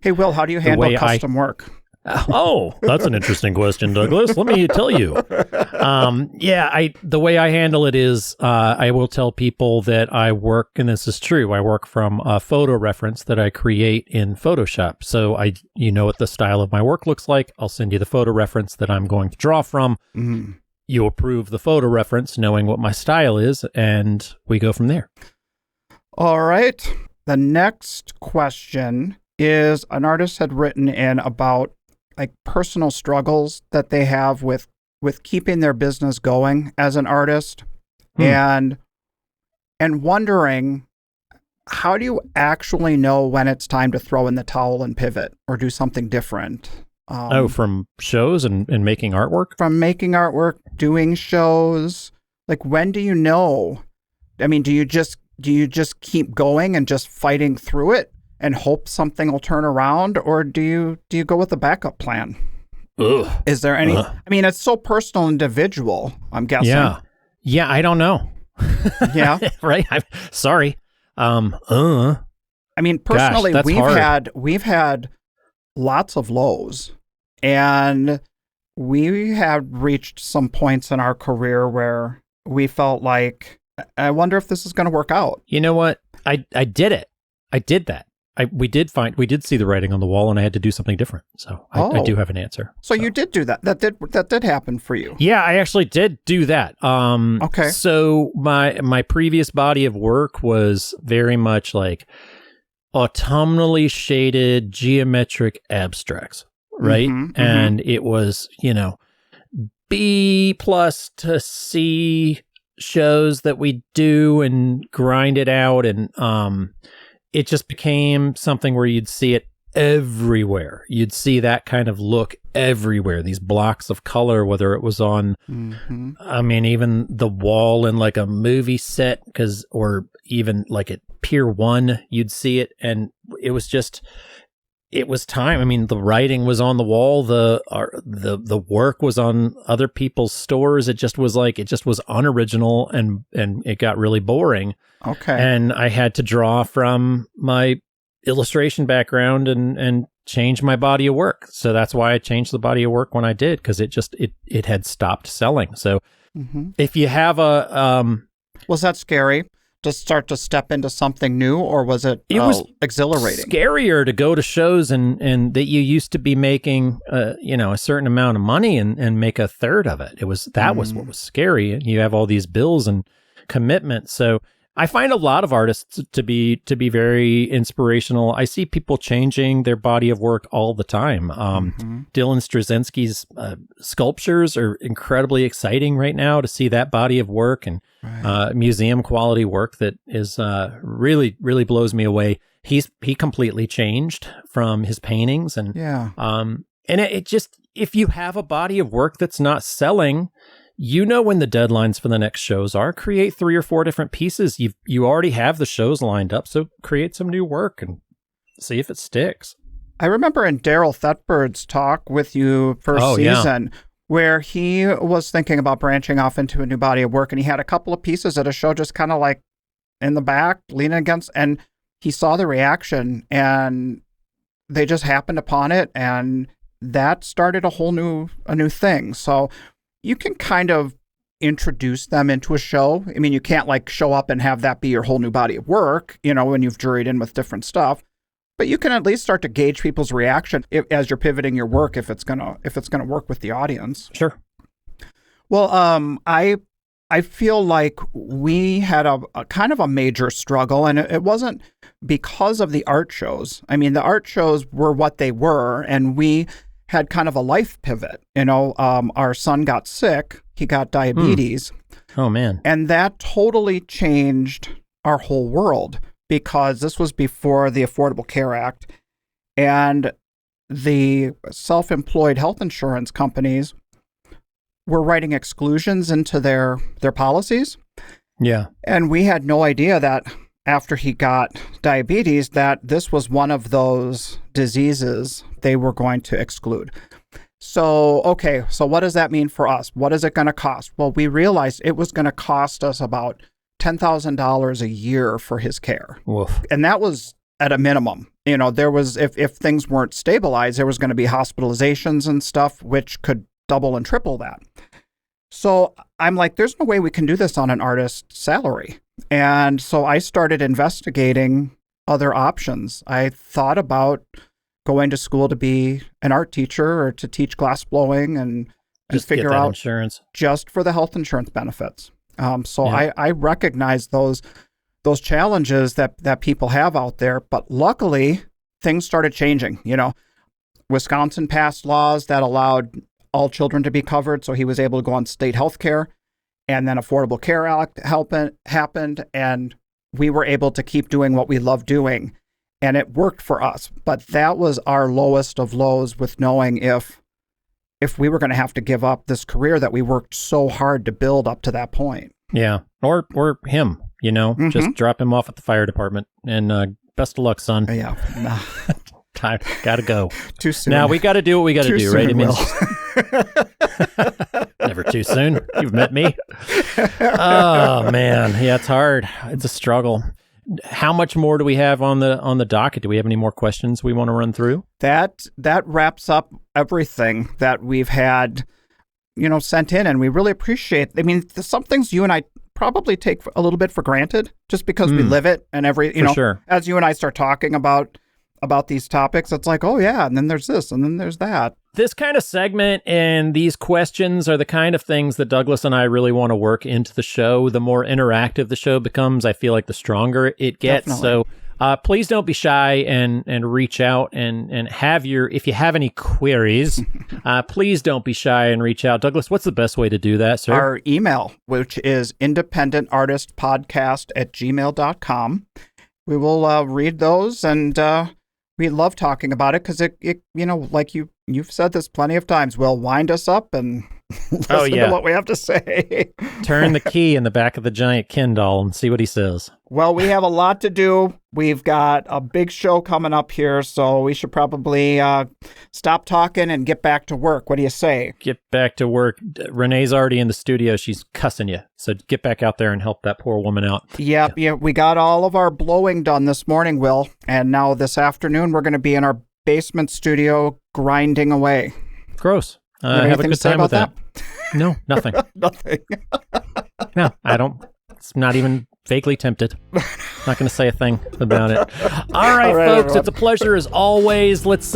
A: hey Will, how do you handle custom work?
C: Oh, that's an interesting question, Douglas. Let me tell you. The way I handle it is I will tell people that I work, and this is true, I work from a photo reference that I create in Photoshop. So what the style of my work looks like. I'll send you the photo reference that I'm going to draw from. Mm-hmm. You approve the photo reference knowing what my style is, and we go from there.
A: All right. The next question is, an artist had written in about like personal struggles that they have with keeping their business going as an artist, and wondering, how do you actually know when it's time to throw in the towel and pivot or do something different?
C: From shows and making artwork?
A: From making artwork, doing shows. Like, when do you know? I mean, do you just keep going and just fighting through it and hope something will turn around, or do you go with a backup plan?
C: Ugh.
A: Is there any? I mean, it's so personal, individual, I'm guessing.
C: Yeah, I don't know.
A: Yeah.
C: Right. I'm sorry.
A: I mean, personally,
C: Gosh,
A: we've had lots of lows, and we have reached some points in our career where we felt like, I wonder if this is going to work out.
C: You know what? I did it. I did that. we did see the writing on the wall, and I had to do something different. So I do have an answer.
A: So you did do that. That did happen for you.
C: Yeah, I actually did do that.
A: Okay.
C: So my previous body of work was very much like autumnally shaded geometric abstracts, right? And it was, B+ to C shows that we do and grind it out, and it just became something where you'd see it everywhere. You'd see that kind of look everywhere, these blocks of color, whether it was on I mean, even the wall in like a movie set, or even like at Pier 1 you'd see it, and it was time. I mean, the writing was on the wall, the work was on other people's stores. It just was unoriginal, and it got really boring.
A: Okay.
C: And I had to draw from my illustration background and change my body of work. So that's why I changed the body of work when I did, because it had stopped selling. So if you have
A: was that scary to start to step into something new, or was it was exhilarating?
C: Scarier to go to shows and that you used to be making a certain amount of money and make a third of it. That was what was scary. You have all these bills and commitments. So I find a lot of artists to be very inspirational. I see people changing their body of work all the time. Dylan Straczynski's sculptures are incredibly exciting right now to see that body of work, and museum quality work that is really, really blows me away. He completely changed from his paintings, and it just, if you have a body of work that's not selling, when the deadlines for the next shows are. Create 3 or 4 different pieces. You already have the shows lined up, so create some new work and see if it sticks.
A: I remember in Daryl Thetford's talk with you first season, where he was thinking about branching off into a new body of work, and he had a couple of pieces at a show just kind of like in the back, leaning against, and he saw the reaction, and they just happened upon it, and that started a new thing. So you can kind of introduce them into a show. I mean, you can't like show up and have that be your whole new body of work, when you've juried in with different stuff. But you can at least start to gauge people's reaction as you're pivoting your work, if it's gonna work with the audience.
C: Sure.
A: Well, I feel like we had a kind of a major struggle, and it wasn't because of the art shows. I mean, the art shows were what they were, and we had kind of a life pivot. Our son got sick. He got diabetes.
C: Oh, man.
A: And that totally changed our whole world, because this was before the Affordable Care Act, and the self-employed health insurance companies were writing exclusions into their policies.
C: Yeah.
A: And we had no idea that after he got diabetes, that this was one of those diseases they were going to exclude. So what does that mean for us? What is it going to cost? Well, we realized it was going to cost us about $10,000 a year for his care.
C: Oof.
A: And that was at a minimum. There was, if things weren't stabilized, there was going to be hospitalizations and stuff, which could double and triple that. So I'm like, there's no way we can do this on an artist's salary. And so I started investigating other options. I thought about going to school to be an art teacher or to teach glass blowing and figure out
C: insurance
A: just for the health insurance benefits. I recognize those challenges that people have out there, but luckily things started changing. Wisconsin passed laws that allowed all children to be covered, so he was able to go on state health care. And then Affordable Care Act happened, and we were able to keep doing what we love doing, and it worked for us. But that was our lowest of lows, with knowing if we were going to have to give up this career that we worked so hard to build up to that point.
C: Yeah, or him, just drop him off at the fire department, and best of luck, son.
A: Yeah,
C: gotta go.
A: Too soon.
C: Now we got to do what we got to do,
A: soon,
C: right? It means
A: Will.
C: never too soon. You've met me. Oh man, yeah, it's hard. It's a struggle. How much more do we have on the docket? Do we have any more questions we want to run through?
A: That wraps up everything that we've had, sent in, and we really appreciate. I mean, some things you and I probably take a little bit for granted, just because we live it, and sure. As you and I start talking about about these topics, it's like, oh yeah, and then there's this, and then there's that.
C: This kind of segment and these questions are the kind of things that Douglas and I really want to work into the show. The more interactive the show becomes, I feel like the stronger it gets.
A: Definitely.
C: So please don't be shy and reach out and if you have any queries, please don't be shy and reach out. Douglas, what's the best way to do that, sir?
A: Our email, which is independentartistpodcast@gmail.com. We will read those, and we love talking about it because it like you've said this plenty of times, will wind us up and listen to what we have to say.
C: Turn the key in the back of the giant Ken doll and see what he says.
A: Well, we have a lot to do. We've got a big show coming up here, so we should probably stop talking and get back to work. What do you say?
C: Get back to work. Renee's already in the studio. She's cussing you. So get back out there and help that poor woman out.
A: Yeah, we got all of our blowing done this morning, Will. And now this afternoon, we're going to be in our basement studio grinding away.
C: Gross. Have a good time with that. No, nothing.
A: Nothing.
C: No, I don't. It's not even vaguely tempted. Not going to say a thing about it. All right, folks, everyone. It's a pleasure as always. Let's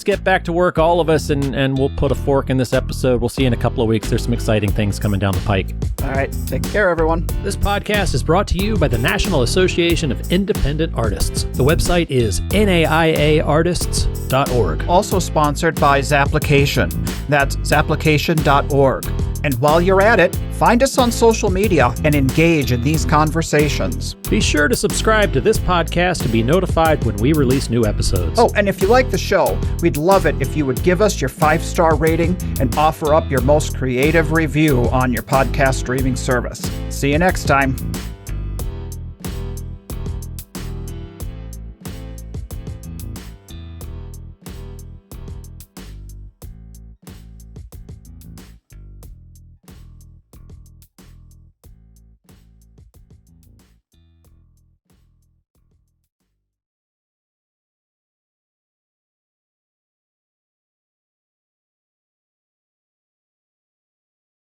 C: get back to work, all of us, and we'll put a fork in this episode. We'll see you in a couple of weeks. There's some exciting things coming down the pike.
A: All right, take care, everyone.
C: This podcast is brought to you by the National Association of Independent Artists. The website is naiaartists.org.
A: Also sponsored by Zapplication. That's zapplication.org. And while you're at it, find us on social media and engage in these conversations.
C: Be sure to subscribe to this podcast to be notified when we release new episodes.
A: Oh, and if you like the show, we'd love it if you would give us your 5-star rating and offer up your most creative review on your podcast streaming service. See you next time.